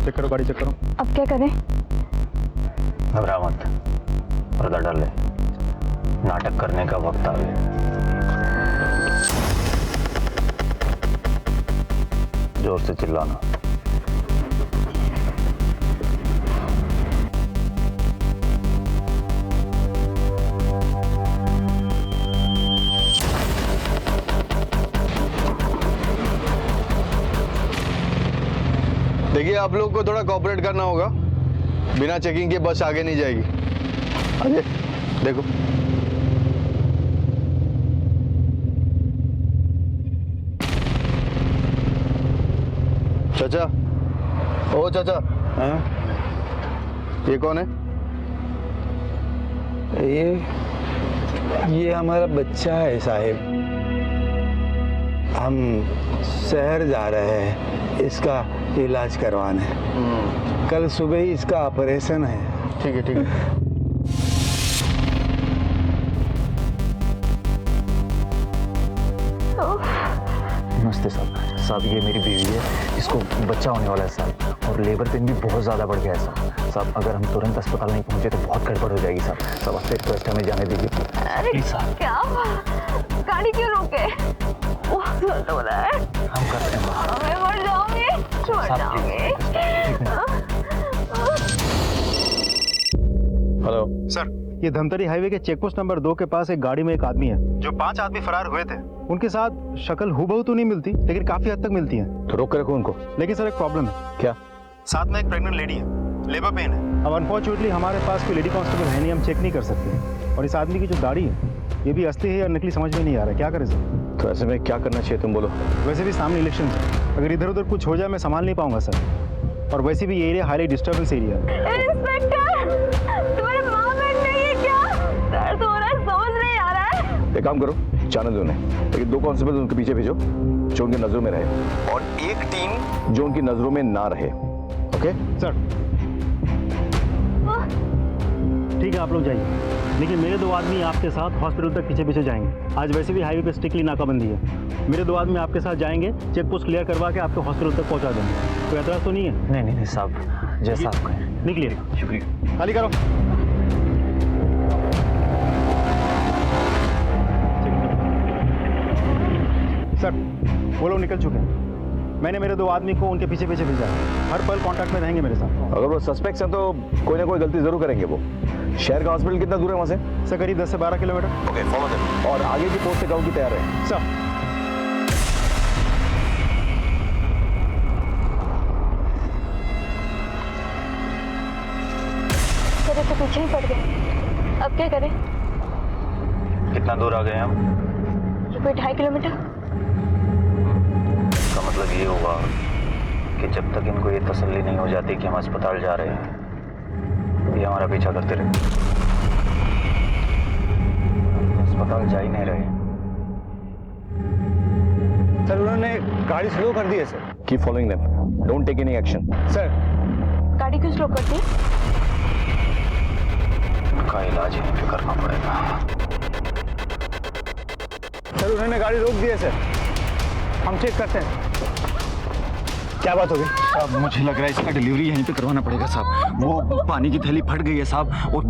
चेक करो, गाड़ी चेक करो। अब क्या करें? घबरा मत, पर्दा डाल ले। नाटक करने का वक्त आ गया। जोर से चिल्लाना। देखिए आप लोग को थोड़ा कोऑपरेट करना होगा, बिना चेकिंग के बस आगे नहीं जाएगी। अजय देखो, चाचा, ओ चाचा, ये कौन है? ये हमारा बच्चा है साहिब। हम शहर जा रहे हैं इसका इलाज करवाने। कल सुबह ही इसका ऑपरेशन है। ठीक है, ठीक है। नमस्ते साहब। साहब ये मेरी बीवी है, इसको बच्चा होने वाला है साहब, और लेबर पेन भी बहुत ज़्यादा बढ़ गया है साहब। साहब अगर हम तुरंत अस्पताल नहीं पहुंचे तो बहुत गड़बड़ हो जाएगी साहब। साहब आपसे रिक्वेस्ट हमें जाने दीजिए। अरे क्या गाड़ी क्यों रोके? बहुत दर्द हो रहा है। हम करते हैं। मैं मर जाऊंगी, मर जाऊंगी। हेलो सर, ये धमतरी हाईवे के चेकपोस्ट नंबर 2 के पास एक गाड़ी में एक आदमी है। जो 5 आदमी फरार हुए थे, उनके साथ शक्ल हूबहू तो नहीं मिलती, लेकिन काफी हद तक मिलती है। तो रोक के रखो उनको। लेकिन सर एक प्रॉब्लम है। क्या? साथ में एक प्रेग्नेंट लेडी है, लेबर पेन है। अब अनफॉर्चुनेटली हमारे पास कोई लेडी कांस्टेबल है नहीं, हम चेक नहीं कर सकते। और इस आदमी की जो गाड़ी है ये भी असली है या नकली समझ में नहीं आ रहा है। क्या करें सर? तो ऐसे में क्या करना चाहिए तुम बोलो। वैसे भी सामने इलेक्शन है, अगर इधर उधर कुछ हो जाए मैं संभाल नहीं पाऊंगा सर। और वैसे भी ये एरिया हाईली डिस्टर्बेंस एरिया है। तुम्हारे माँ बहन नहीं है क्या? दर्द हो रहा है, समझ नहीं आ रहा है। एक काम करो, जाने दो उन्हें, लेकिन 2 कांस्टेबल उनके पीछे भेजो जो उनकी नजरों में रहे, और एक टीम जो उनकी नजरों में ना रहे। Okay sir? ठीक है, आप लोग जाइए, लेकिन मेरे 2 आदमी आपके साथ हॉस्पिटल तक पीछे पीछे जाएंगे। आज वैसे भी हाईवे पे स्ट्रिक्टली नाकाबंदी है। मेरे 2 आदमी आपके साथ जाएंगे, चेक पोस्ट क्लियर करवा के आपको हॉस्पिटल तक पहुंचा देंगे। कोई एतराज तो नहीं है? नहीं नहीं नहीं साहब, जैसा आप कहें। निकलिए। शुक्रिया। खाली करो। सर वो लोग निकल चुके हैं। मैंने मेरे 2 आदमी को उनके पीछे पीछे भेजा है। हर पल कांटेक्ट में रहेंगे मेरे साथ। अगर वो सस्पेक्ट्स हैं तो कोई ना कोई गलती जरूर करेंगे। वो शहर का हॉस्पिटल कितना दूर है वहाँ से? सर करीब 10 से 12 किलोमीटर। Okay, follow them. और आगे की पोस्ट से गाँव की तैयार है सर। तेरे तो पीछे ही पड़ गए, अब क्या करें? कितना दूर आ गए हम? ये कोई 2.5 किलोमीटर। इसका मतलब ये होगा कि जब तक इनको ये तसल्ली नहीं हो जाती कि हम अस्पताल जा रहे हैं, ये हमारा पीछा करते रहे। अस्पताल जा ही नहीं रहे। सर उन्होंने गाड़ी स्लो कर दी है sir. Keep following them, don't take any action. Sir गाड़ी क्यों स्लो करती है? उनका इलाज यहीं पे करना पड़ेगा। सर उन्होंने गाड़ी रोक दी है सर, हम चेक करते हैं। क्या बात हो गई? साहब मुझे लग रहा है इसका डिलीवरी यहीं पे करवाना पड़ेगा साहब। वो पानी की थैली फट गई है साहब, और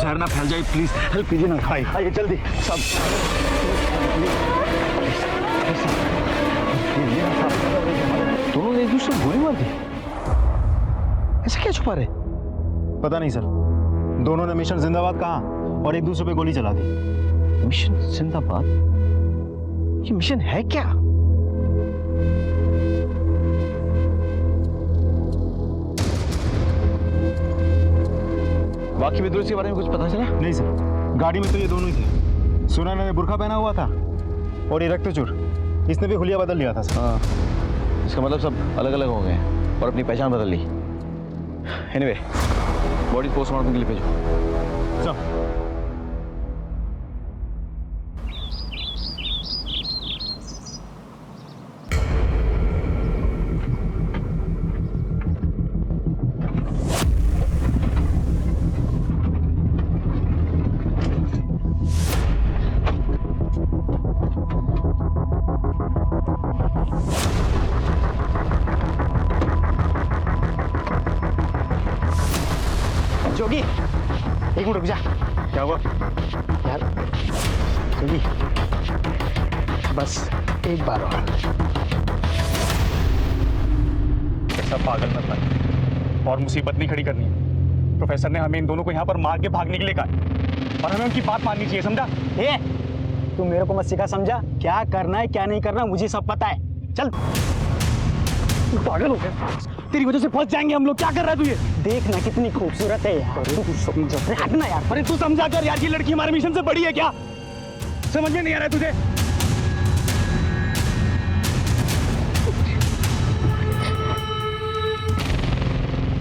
जहर ना फैल जाए, प्लीज हेल्प कीजिए ना। आइए जल्दी साहब। दोनों ने एक दूसरे को गोली मार दी, ऐसा क्या छुपा रहे? पता नहीं सर, दोनों ने मिशन जिंदाबाद कहा और एक दूसरे पे गोली चला दी। मिशन जिंदाबाद? ये मिशन है क्या? बाकी विद्रोही के बारे में कुछ पता चला? नहीं सर, गाड़ी में तो ये दोनों ही थे। सुनैना ने बुर्का पहना हुआ था और ये रक्तचूर, इसने भी हुलिया बदल लिया था सर। हाँ, इसका मतलब सब अलग अलग हो गए और अपनी पहचान बदल ली। एनीवे, बॉडी पोस्टमार्टम के लिए भेजो। चल। जोगी, एक मिनट रुक जा। क्या हुआ यार? जोगी, बस एक बार ऐसा पागल मत बन और मुसीबत नहीं खड़ी करनी है। प्रोफेसर ने हमें इन दोनों को यहाँ पर मार के भागने के लिए कहा और हमें उनकी बात माननी चाहिए, समझा? तू मेरे को मत सिखा, समझा? क्या करना है क्या नहीं करना मुझे सब पता है। चल। पागल हो गया, तेरी वजह से फंस जाएंगे हम लोग। क्या कर रहा है तू ये? देखना कितनी खूबसूरत है यार। अरे हटना यार। अरे तू समझा कर यार, ये लड़की हमारे मिशन से बड़ी है क्या? समझ में नहीं आ रहा है तुझे?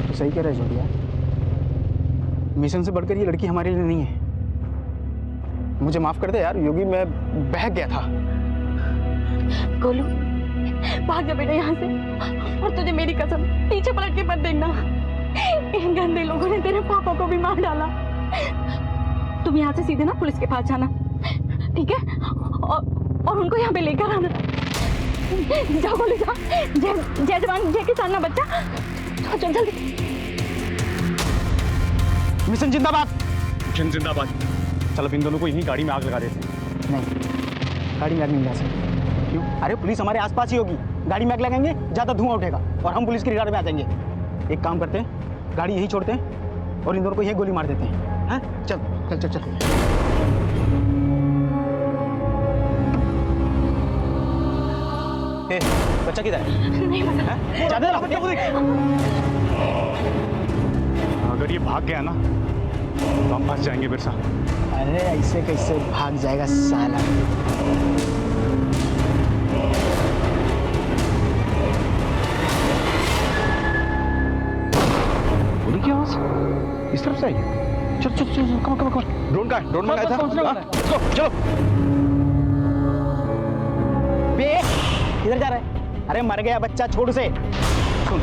तो सही कह रहा है जोड़िया, मिशन से बढ़कर ये लड़की हमारे लिए नहीं है। मुझे माफ कर दे यार योगी, मैं बहक गया था। गोलू भाग जा बेटा यहाँ से, और तुझे मेरी कसम पीछे पलट के मत देखना। इन गंदे लोगों ने तेरे पापा को भी मार डाला। तुम यहाँ से सीधे ना पुलिस के पास जाना, ठीक है? और उनको यहाँ पे लेकर आना। जाओ गोलू जा, जय जवान जय किसान ना बच्चा। चल जल्दी। मिशन जिंदाबाद। मिशन जिंदाबाद। चल अब इन दोनों को यहीं गाड़ी में आग लगा देते हैं। नहीं, गाड़ी में आग नहीं लगा सकते। क्यों? अरे पुलिस हमारे आसपास ही होगी, गाड़ी में आग लगाएंगे ज्यादा धुआं उठेगा और हम पुलिस की रिडार में आ जाएंगे। एक काम करते हैं, गाड़ी यहीं छोड़ते हैं और इन दोनों को यहीं गोली मार देते हैं। हाँ चल चल चल चल। बच्चा किधर है? अगर ये भाग गया ना तो हम फंस जाएंगे बिरसा। अरे ऐसे कैसे भाग जाएगा साला? गोली की आवाज इस तरफ से आई है। चल चल चल, कम कम कम। ड्रोन का ड्रोन मंगाया था। चलो बे किधर जा रहा है? अरे मर गया बच्चा, छोड़ से। सुन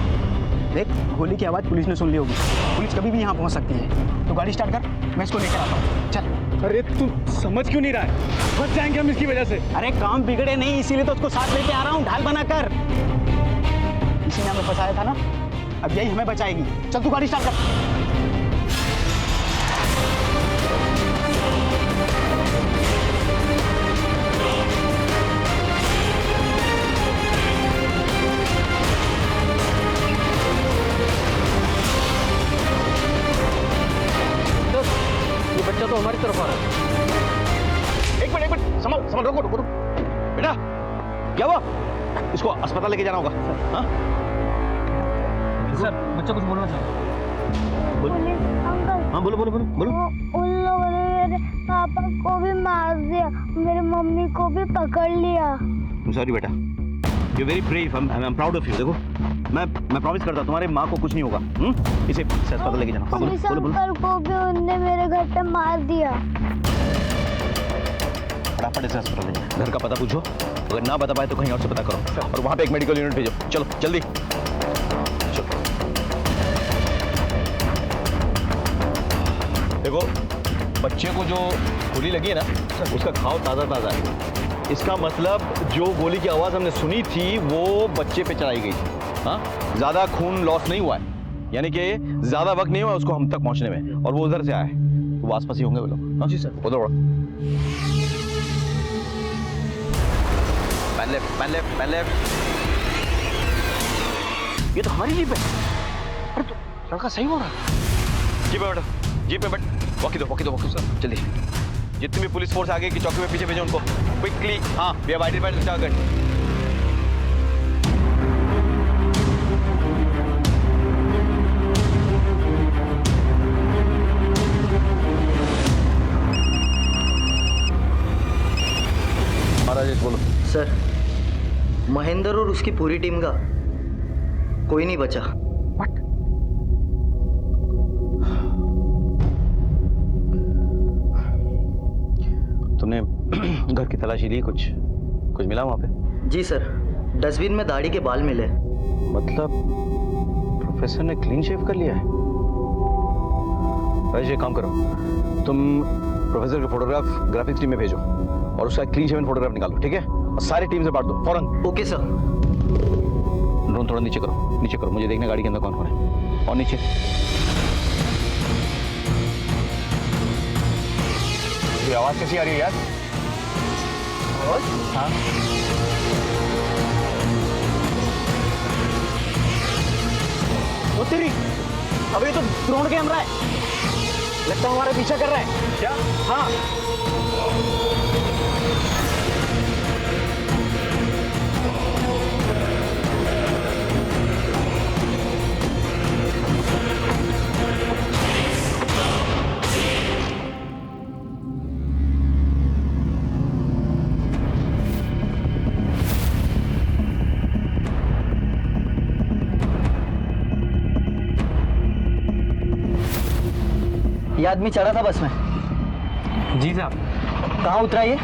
देख, गोली की आवाज पुलिस ने सुन ली होगी, पुलिस कभी भी यहाँ पहुँच सकती है। तो गाड़ी स्टार्ट कर, मैं इसको लेकर आता हूँ। चल। अरे तू समझ क्यों नहीं रहा है? फंस जाएंगे हम इसकी वजह से। अरे काम बिगड़े नहीं, इसीलिए तो उसको साथ लेके आ रहा हूँ, ढाल बनाकर। इसी ने हमें फंसाया था ना, अब यही हमें बचाएगी। चल तू गाड़ी स्टार्ट कर। बच्चा तो हमारी तरफ आ रहा है। एक मिनट संभल संभल, रुको रुको बेटा, क्या हुआ? इसको अस्पताल लेके जाना होगा। हाँ सर, बच्चा कुछ बोलना चाहता। हाँ बोलो बोलो बोलो बोलो। उन लोगों ने मेरे पापा को भी मार दिया, मेरी मम्मी को भी पकड़ लिया। सॉरी बेटा, you very brave, I am proud of you. देखो मैं प्रॉमिस करता हूँ तुम्हारे माँ को कुछ नहीं होगा। इसे अस्पताल लेके जाना। पुलिस अंकल को भी उनने मेरे घर पे मार दिया। फटाफट इसे अस्पताल ले जाओ। घर का पता पूछो, अगर ना बता पाए तो कहीं और से पता करो, और वहाँ पे एक मेडिकल यूनिट भेजो। चलो जल्दी चलो। देखो बच्चे को जो गोली लगी है ना, उसका घाव ताज़ा ताज़ा है। इसका मतलब जो गोली की आवाज़ हमने सुनी थी वो बच्चे पे चलाई गई थी। हाँ, ज़्यादा खून लॉस नहीं हुआ है, यानी कि ज़्यादा वक्त नहीं हुआ उसको हम तक पहुंचने में, और वो उधर से आए, तो वो आसपास ही होंगे वो लोग। हाँ जी सर। उधर बढ़ो। Pan left pan left pan left. ये तो हमारी जीप है। अरे तो लड़का सही हो रहा है। जीप पे बैठो, जीप पे बैठ। वॉकी दो सर, जल्दी। जितनी भी पुलिस फोर्स आगे की चौकी में पीछे भेजो उनको क्विकली। हाँ, we have identified the target. बोलो सर। महेंद्र और उसकी पूरी टीम का कोई नहीं बचा। तुमने घर की तलाशी ली? कुछ मिला वहां पे? जी सर, डस्टबिन में दाढ़ी के बाल मिले। मतलब प्रोफेसर ने क्लीन शेव कर लिया है। वैसे एक काम करो, तुम प्रोफेसर का फोटोग्राफ ग्राफिक्स टीम में भेजो और उसका क्लीन शेवन फोटोग्राफ निकालो, ठीक है? और सारी टीम से बांट दो फौरन। Okay sir. ड्रोन थोड़ा नीचे करो, मुझे देखना गाड़ी के अंदर कौन कौन है। और नीचे ये आवाज कैसी आ रही है यार? हाँ, वो तेरी, अब ये तो ड्रोन कैमरा है, लगता है हमारा पीछा कर रहा है। क्या? हाँ। ये आदमी चढ़ा था बस में? जी साहब। कहाँ उतरा ये?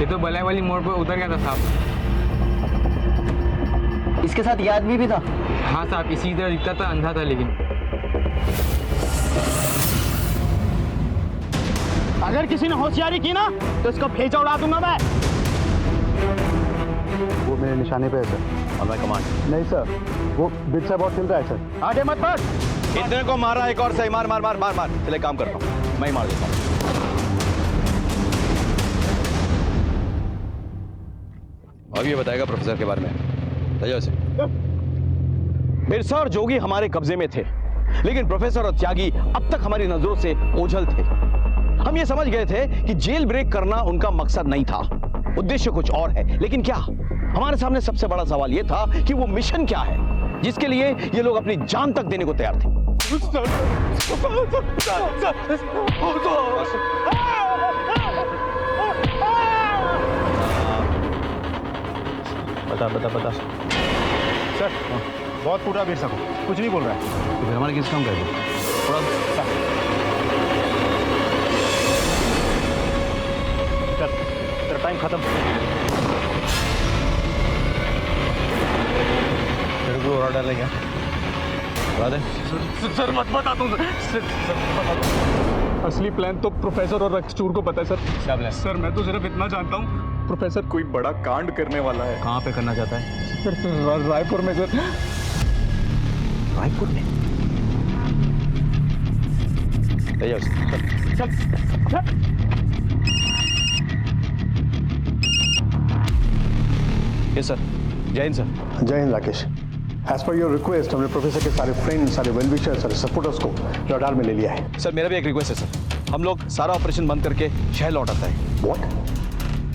ये तो बलाई वाली मोड़ पर उतर गया था साहब। इसके साथ ये आदमी भी था? हाँ साहब, इसी तरह दिखता था, अंधा था लेकिन। अगर किसी ने होशियारी की ना तो इसको भेजा उड़ा दूंगा मैं। वो मेरे निशाने पे है सर। और मैं कमांड। नहीं सर, वो बिट से बहुत चल रहा है सर। आगे मत बढ़। इतने को मारा, एक और सही। मार मार मार मार मार। चले काम करता हूँ, मैं ही मार देता हूँ। अब ये बताएगा प्रोफेसर के बारे में। से बिरसा और जोगी हमारे कब्जे में थे, लेकिन प्रोफेसर और त्यागी अब तक हमारी नजरों से ओझल थे। हम ये समझ गए थे कि जेल ब्रेक करना उनका मकसद नहीं था, उद्देश्य कुछ और है। लेकिन क्या? हमारे सामने सबसे बड़ा सवाल यह था कि वो मिशन क्या है जिसके लिए ये लोग अपनी जान तक देने को तैयार थे। बता सर, बहुत पूरा बिरसा को कुछ नहीं बोल रहा है। तो फिर हमारे किस काम कर थोड़ा तेरा टाइम खत्म। तेरे को और डाले क्या? बता दे। सर मत बता दूं सर। असली प्लान तो प्रोफेसर और रक्सचूर को पता है सर। क्या प्लान? सर मैं तो सिर्फ इतना जानता हूँ, प्रोफेसर कोई बड़ा कांड करने वाला है। कहाँ पे करना चाहता है? रायपुर में सर। रायपुर में? चल। Yes sir. Jai Hind sir. Jai Hind Rakesh. As per your request हमने प्रोफेसर के सारे फ्रेंड्स, सारे वेल विशर्स, सारे सपोर्टर्स को रडार में ले लिया है। सर मेरा भी एक रिक्वेस्ट है सर, हम लोग सारा ऑपरेशन बंद करके शहर लौट आता है। व्हाट?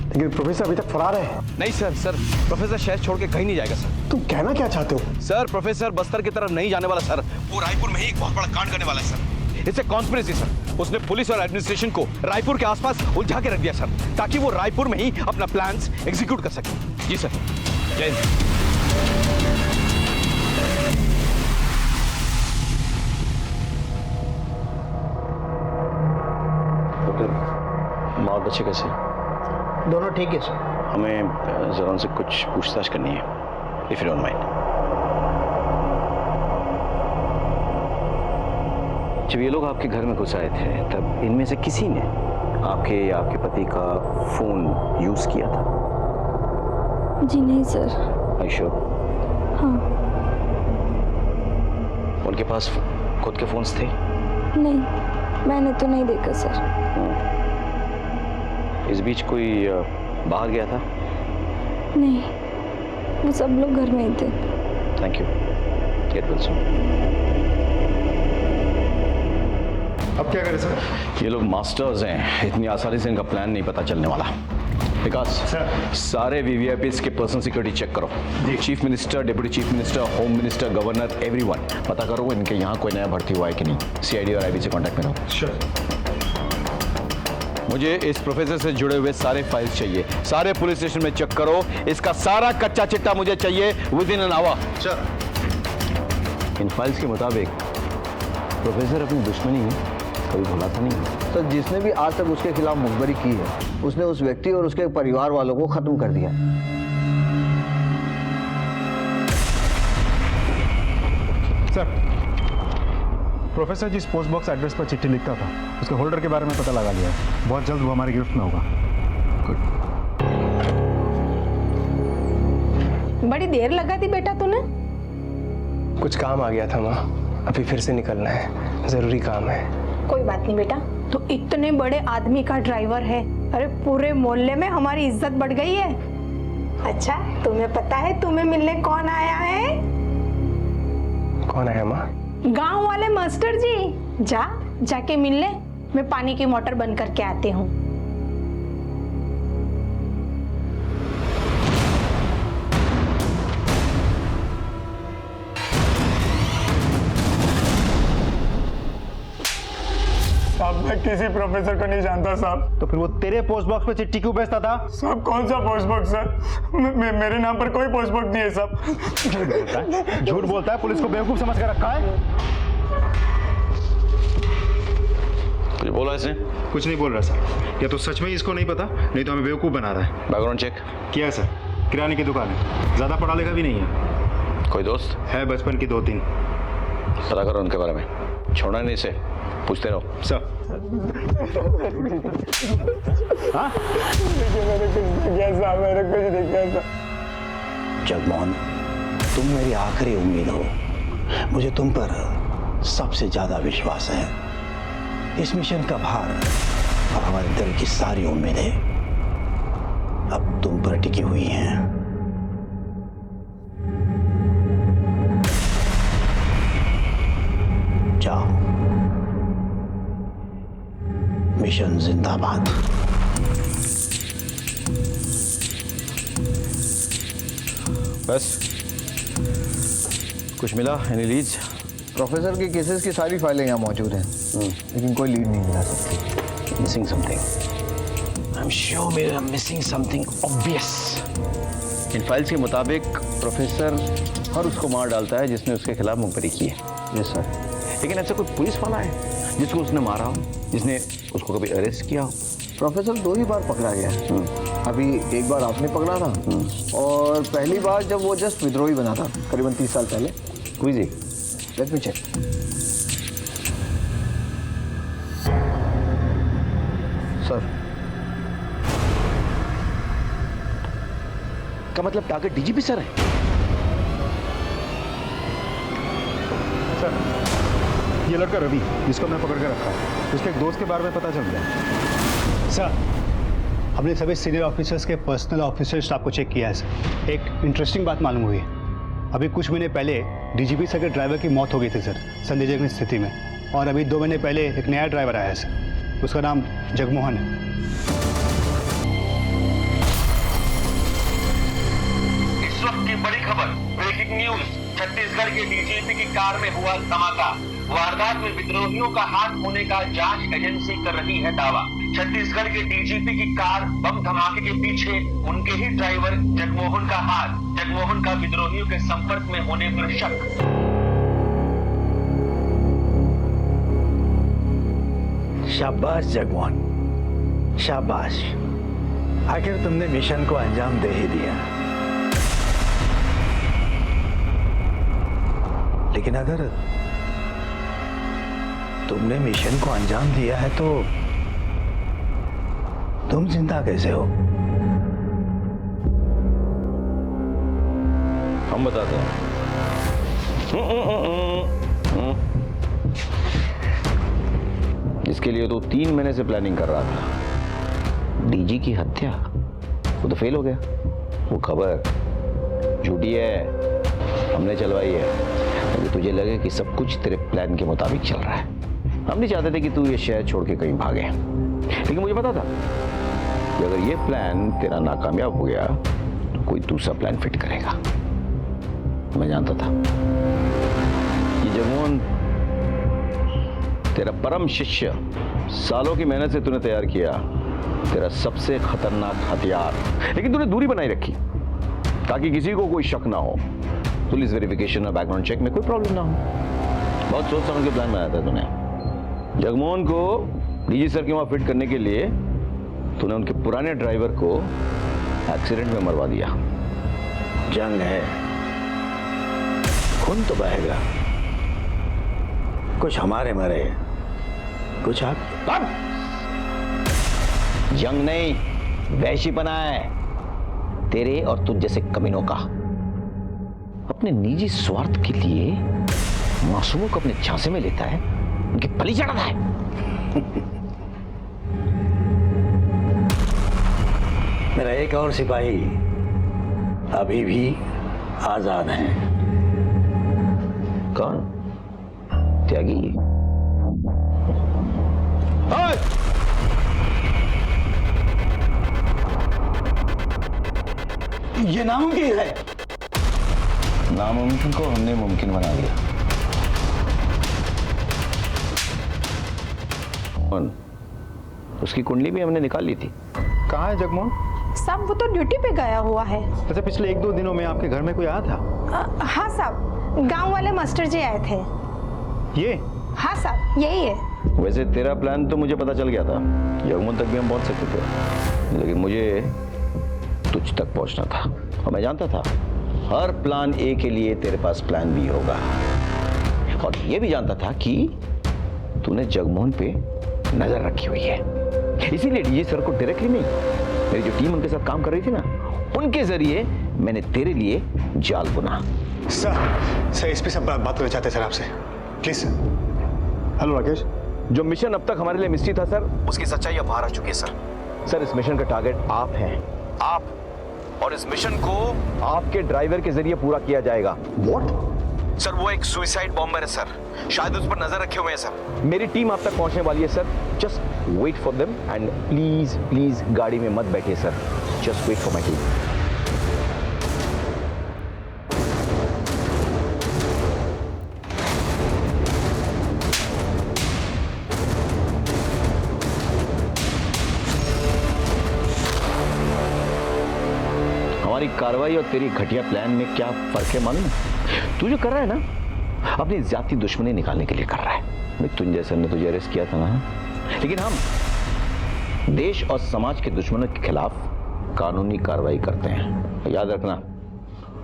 लेकिन प्रोफेसर अभी तक फरार है। नहीं सर, प्रोफेसर शहर छोड़ के कहीं नहीं जाएगा सर। तुम कहना क्या चाहते हो? सर प्रोफेसर बस्तर की तरफ नहीं जाने वाला सर, वो रायपुर में ही एक बहुत बड़ा कांड करने वाला है sir. It's a conspiracy sir. उसने पुलिस और एडमिनिस्ट्रेशन को रायपुर के आसपास उलझा के रख दिया सर, ताकि वो रायपुर में ही अपना प्लान्स एग्जीक्यूट कर सके। जी सर। जय हिंद। डॉक्टर, माँ और बच्चे कैसे? दोनों ठीक है सर। हमें जरा उनसे कुछ पूछताछ करनी है, इफ यू डोंट माइंड। जब ये लोग आपके घर में घुस आए थे तब इनमें से किसी ने आपके या आपके पति का फोन यूज किया था? जी नहीं सर। Are you sure? हाँ। उनके पास खुद के फोन्स थे? नहीं, मैंने तो नहीं देखा सर। इस बीच कोई बाहर गया था? नहीं, वो सब लोग घर में ही थे। Thank you. Get well soon. अब क्या करें सर? ये लोग मास्टर्स हैं, इतनी आसानी से इनका प्लान नहीं पता चलने वाला। विकास सर, सारे वीवीआईपीज के पर्सनल सिक्योरिटी चेक करो। Chief minister, deputy chief minister, home minister, governor, everyone पता करो इनके यहाँ कोई नया भर्ती हुआ है कि नहीं। सीआईडी और आईबी से कांटेक्ट में रहो। श्योर। मुझे इस प्रोफेसर से जुड़े हुए सारे फाइल्स चाहिए, सारे पुलिस स्टेशन में चेक करो। इसका सारा कच्चा चिट्टा मुझे चाहिए with in an hour. Sir, in files के मुताबिक प्रोफेसर अपनी दुश्मनी कभी भुलाता नहीं। तो जिसने भी आज तक उसके खिलाफ मुखबरी की है, उसने उस व्यक्ति और उसके परिवार वालों को खत्म कर दिया। सर, प्रोफेसर जिस पोस्ट बॉक्स एड्रेस पर चिट्ठी लिखता था, उसके होल्डर के बारे में पता लगा लिया है। बहुत जल्द वो हमारी गिरफ्त में होगा। बड़ी देर लगा दी बेटा तूने? कुछ काम आ गया था माँ, अभी फिर से निकलना है, जरूरी काम है। कोई बात नहीं बेटा, तू इतने बड़े आदमी का ड्राइवर है। अरे पूरे मोहल्ले में हमारी इज्जत बढ़ गई है। अच्छा, तुम्हें पता है तुम्हें मिलने कौन आया है? कौन आया माँ? गांव वाले मास्टर जी। जाके मिल ले, मैं पानी की मोटर बंद करके आती हूँ। साहब मैं किसी प्रोफेसर को नहीं जानता साहब। तो फिर वो तेरे पोस्ट बॉक्स पे चिट्ठी क्यों भेजता था? साहब कौन सा पोस्ट बॉक्स सर? मेरे नाम पर कोई पोस्ट बॉक्स नहीं है साहब। झूठ बोलता है, पुलिस को बेवकूफ समझ कर रखा है। बोला इसने? कुछ नहीं बोल रहा सर। या तो सच में ही इसको नहीं पता, नहीं तो हमें बेवकूफ़ बना रहा है। बैकग्राउंड चेक किया सर, किराने की दुकान है, ज़्यादा पढ़ा लिखा भी नहीं है। कोई दोस्त है बचपन की 2-3। पता करो उनके बारे में, छोड़ना नहीं इसे, पूछते रहो। सर हाँ? मैंने कुछ नहीं किया। जगमोहन, तुम मेरी आखिरी उम्मीद हो। मुझे तुम पर सबसे ज्यादा विश्वास है। इस मिशन का भार और हमारे दिल की सारी उम्मीदें अब तुम पर टिकी हुई हैं। जाओ, मिशन जिंदाबाद। बस कुछ मिला? Any leads? प्रोफेसर के केसेस की सारी फाइलें यहाँ मौजूद हैं, लेकिन कोई लीड नहीं मिला सकती। Missing something. I am sure we are missing something obvious. इन फाइल्स के मुताबिक प्रोफेसर हर उसको मार डालता है जिसने उसके खिलाफ मुखबरी की है। Yes sir. लेकिन ऐसा कोई पुलिस वाला है जिसको उसने मारा हो, जिसने उसको कभी अरेस्ट किया हो? प्रोफेसर 2 ही बार पकड़ा गया है। अभी एक बार आपने पकड़ा था और पहली बार जब वो जस्ट विद्रोही बना था करीबन 30 साल पहले। कोई जी, लेट मी चेक। सर का मतलब टारगेट डीजीपी सर है? सर, ये लड़का रवि जिसको मैं पकड़ के रखा है, उसके एक दोस्त के बारे में पता चल गया। सर, हमने सभी सीनियर ऑफिसर्स के पर्सनल ऑफिसर स्टाफ को चेक किया है सर। एक इंटरेस्टिंग बात मालूम हुई है। अभी कुछ महीने पहले डीजीपी सर के ड्राइवर की मौत हो गई थी सर, संदेहजनक स्थिति में। और अभी 2 महीने पहले एक नया ड्राइवर आया है सर, उसका नाम जगमोहन है। इस वक्त की बड़ी खबर, ब्रेकिंग न्यूज। छत्तीसगढ़ के डीजीपी की कार में हुआ धमाका। वारदात में विद्रोहियों का हाथ होने का जांच एजेंसी कर रही है दावा। छत्तीसगढ़ के डीजीपी की कार बम धमाके के पीछे उनके ही ड्राइवर जगमोहन का हाथ। जगमोहन का विद्रोहियों के संपर्क में होने पर शक। शाबाश जगमोहन, शाबाश। आखिर तुमने मिशन को अंजाम दे ही दिया। लेकिन अगर तुमने मिशन को अंजाम दिया है तो तुम जिंदा कैसे हो? हम बताते हैं। इसके लिए तो 3 महीने से प्लानिंग कर रहा था। डीजी की हत्या, वो तो फेल हो गया। वो खबर झूठी है, हमने चलवाई है। अभी तुझे लगे कि सब कुछ तेरे प्लान के मुताबिक चल रहा है। हम नहीं चाहते थे कि तू ये शहर छोड़ के कहीं भागे, लेकिन मुझे पता था कि अगर ये प्लान तेरा नाकामयाब हो गया तो कोई दूसरा प्लान फिट करेगा। मैं जानता था कि जगमोहन तेरा परम शिष्य, सालों की मेहनत से तूने तैयार किया तेरा सबसे खतरनाक हथियार, लेकिन तूने दूरी बनाई रखी ताकि किसी को कोई शक ना हो। पुलिस वेरिफिकेशन और बैकग्राउंड चेक में कोई प्रॉब्लम ना हो। बहुत सोच समझ के प्लान बनाया था तूने। जगमोहन को डीजी सर के वहां फिट करने के लिए तूने उनके पुराने ड्राइवर को एक्सीडेंट में मरवा दिया। जंग है, खून तो बहेगा। कुछ हमारे मरे, कुछ आप। जंग नहीं, वैशीपना है तेरे और तुझ जैसे कमीनों का। अपने निजी स्वार्थ के लिए मासूमों को अपने झांसे में लेता है, उनकी बलि चढ़ाता है। मेरा एक और सिपाही अभी भी आजाद है। कौन? त्यागी? ये नामुमकिन है। नामुमकिन को हमने मुमकिन बना दिया। उसकी कुंडली भी हमने निकाल ली थी। कहाँ है जगमोहन? साहब वो तो ड्यूटी पे गया हुआ है। अच्छा, पिछले 1-2 दिनों में आपके घर में कोई आया था? हाँ साहब, गांव वाले मास्टर जी आए थे। ये? हाँ साहब, यही है। वैसे तेरा प्लान तो मुझे पता चल गया था, जगमोहन तक भी हम पहुंच सकते थे, लेकिन मुझे तुझ तक पहुंचना था और मैं जानता था हर प्लान ए के लिए तेरे पास प्लान बी होगा, और ये भी जानता था कि तूने जगमोहन पे नजर रखी हुई है। इसीलिए डीजे सर को डायरेक्टली नहीं, मेरी जो टीम उनके साथ काम कर रही थी ना, उनके जरिए मैंने तेरे लिए जाल बुना। सर एसपी साहब बात करना चाहते हैं सर आपसे, प्लीज। हेलो राकेश। जो मिशन अब तक हमारे लिए मिस्ट्री था सर, उसकी सच्चाई अब बाहर आ चुकी है सर। सर इस मिशन का टारगेट आप हैं, आप, और इस मिशन को आपके ड्राइवर के जरिए पूरा किया जाएगा। व्हाट? सर वो एक सुसाइड बॉम्बर है सर, शायद उस पर नजर रखे हुए हैं सर। मेरी टीम आप तक पहुंचने वाली है sir, just wait for them and please please गाड़ी में मत बैठिए sir, just wait for my team. हमारी कार्रवाई और तेरी घटिया प्लान में क्या फर्क है मालूम? तू जो कर रहा है ना, अपनी जाति दुश्मनी निकालने के लिए कर रहा है। मृत्युंजय सर ने तुझे अरेस्ट किया था ना, लेकिन हम देश और समाज के दुश्मनों के खिलाफ कानूनी कार्रवाई करते हैं। याद रखना,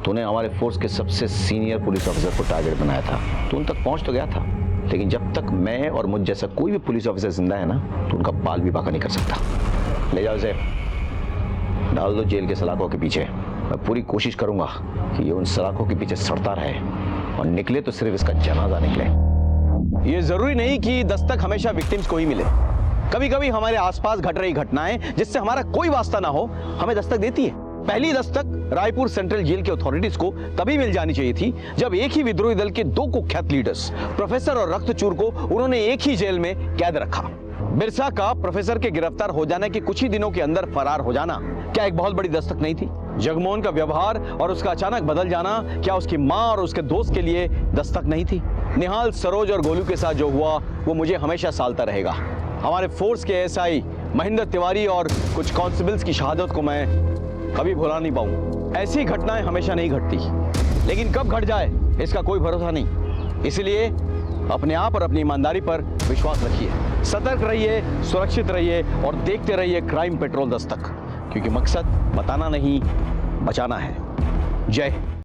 तूने हमारे फोर्स के सबसे सीनियर पुलिस ऑफिसर को टारगेट बनाया था। तू उन तक पहुंच तो गया था, लेकिन जब तक मैं और मुझ जैसा कोई भी पुलिस ऑफिसर जिंदा है ना, तो उनका बाल भी बाका नहीं कर सकता। ले जाओ इसे, डाल दो जेल के सलाखों के पीछे। मैं पूरी कोशिश करूंगा कि ये उन सलाखों के पीछे सड़ता रहे, और निकले तो सिर्फ इसका जनाजा निकले। ये जरूरी नहीं कि दस्तक हमेशा विक्टिम्स को ही मिले। कभी कभी हमारे आसपास घट रही घटनाएं जिससे हमारा कोई वास्ता ना हो, हमें दस्तक देती है। पहली दस्तक रायपुर सेंट्रल जेल के अथॉरिटीज को तभी मिल जानी चाहिए थी जब एक ही विद्रोही दल के दो कुख्यात लीडर्स, प्रोफेसर और रक्तचूर को उन्होंने एक ही जेल में कैद रखा। बिरसा का प्रोफेसर के गिरफ्तार हो जाने के कुछ ही दिनों के अंदर फरार हो जाना क्या एक बहुत बड़ी दस्तक नहीं थी? जगमोहन का व्यवहार और उसका अचानक बदल जाना क्या उसकी मां और उसके दोस्त के लिए दस्तक नहीं थी? निहाल, सरोज और गोलू के साथ जो हुआ वो मुझे हमेशा सालता रहेगा। हमारे फोर्स के एसआई महेंद्र तिवारी और कुछ कांस्टेबल्स की शहादत को मैं कभी भुला नहीं पाऊंगा। ऐसी घटनाएं हमेशा नहीं घटती, लेकिन कब घट जाए इसका कोई भरोसा नहीं। इसलिए अपने आप और अपनी ईमानदारी पर विश्वास रखिए, सतर्क रहिए, सुरक्षित रहिए और देखते रहिए क्राइम पेट्रोल दस्तक, क्योंकि मकसद बताना नहीं, बचाना है। जय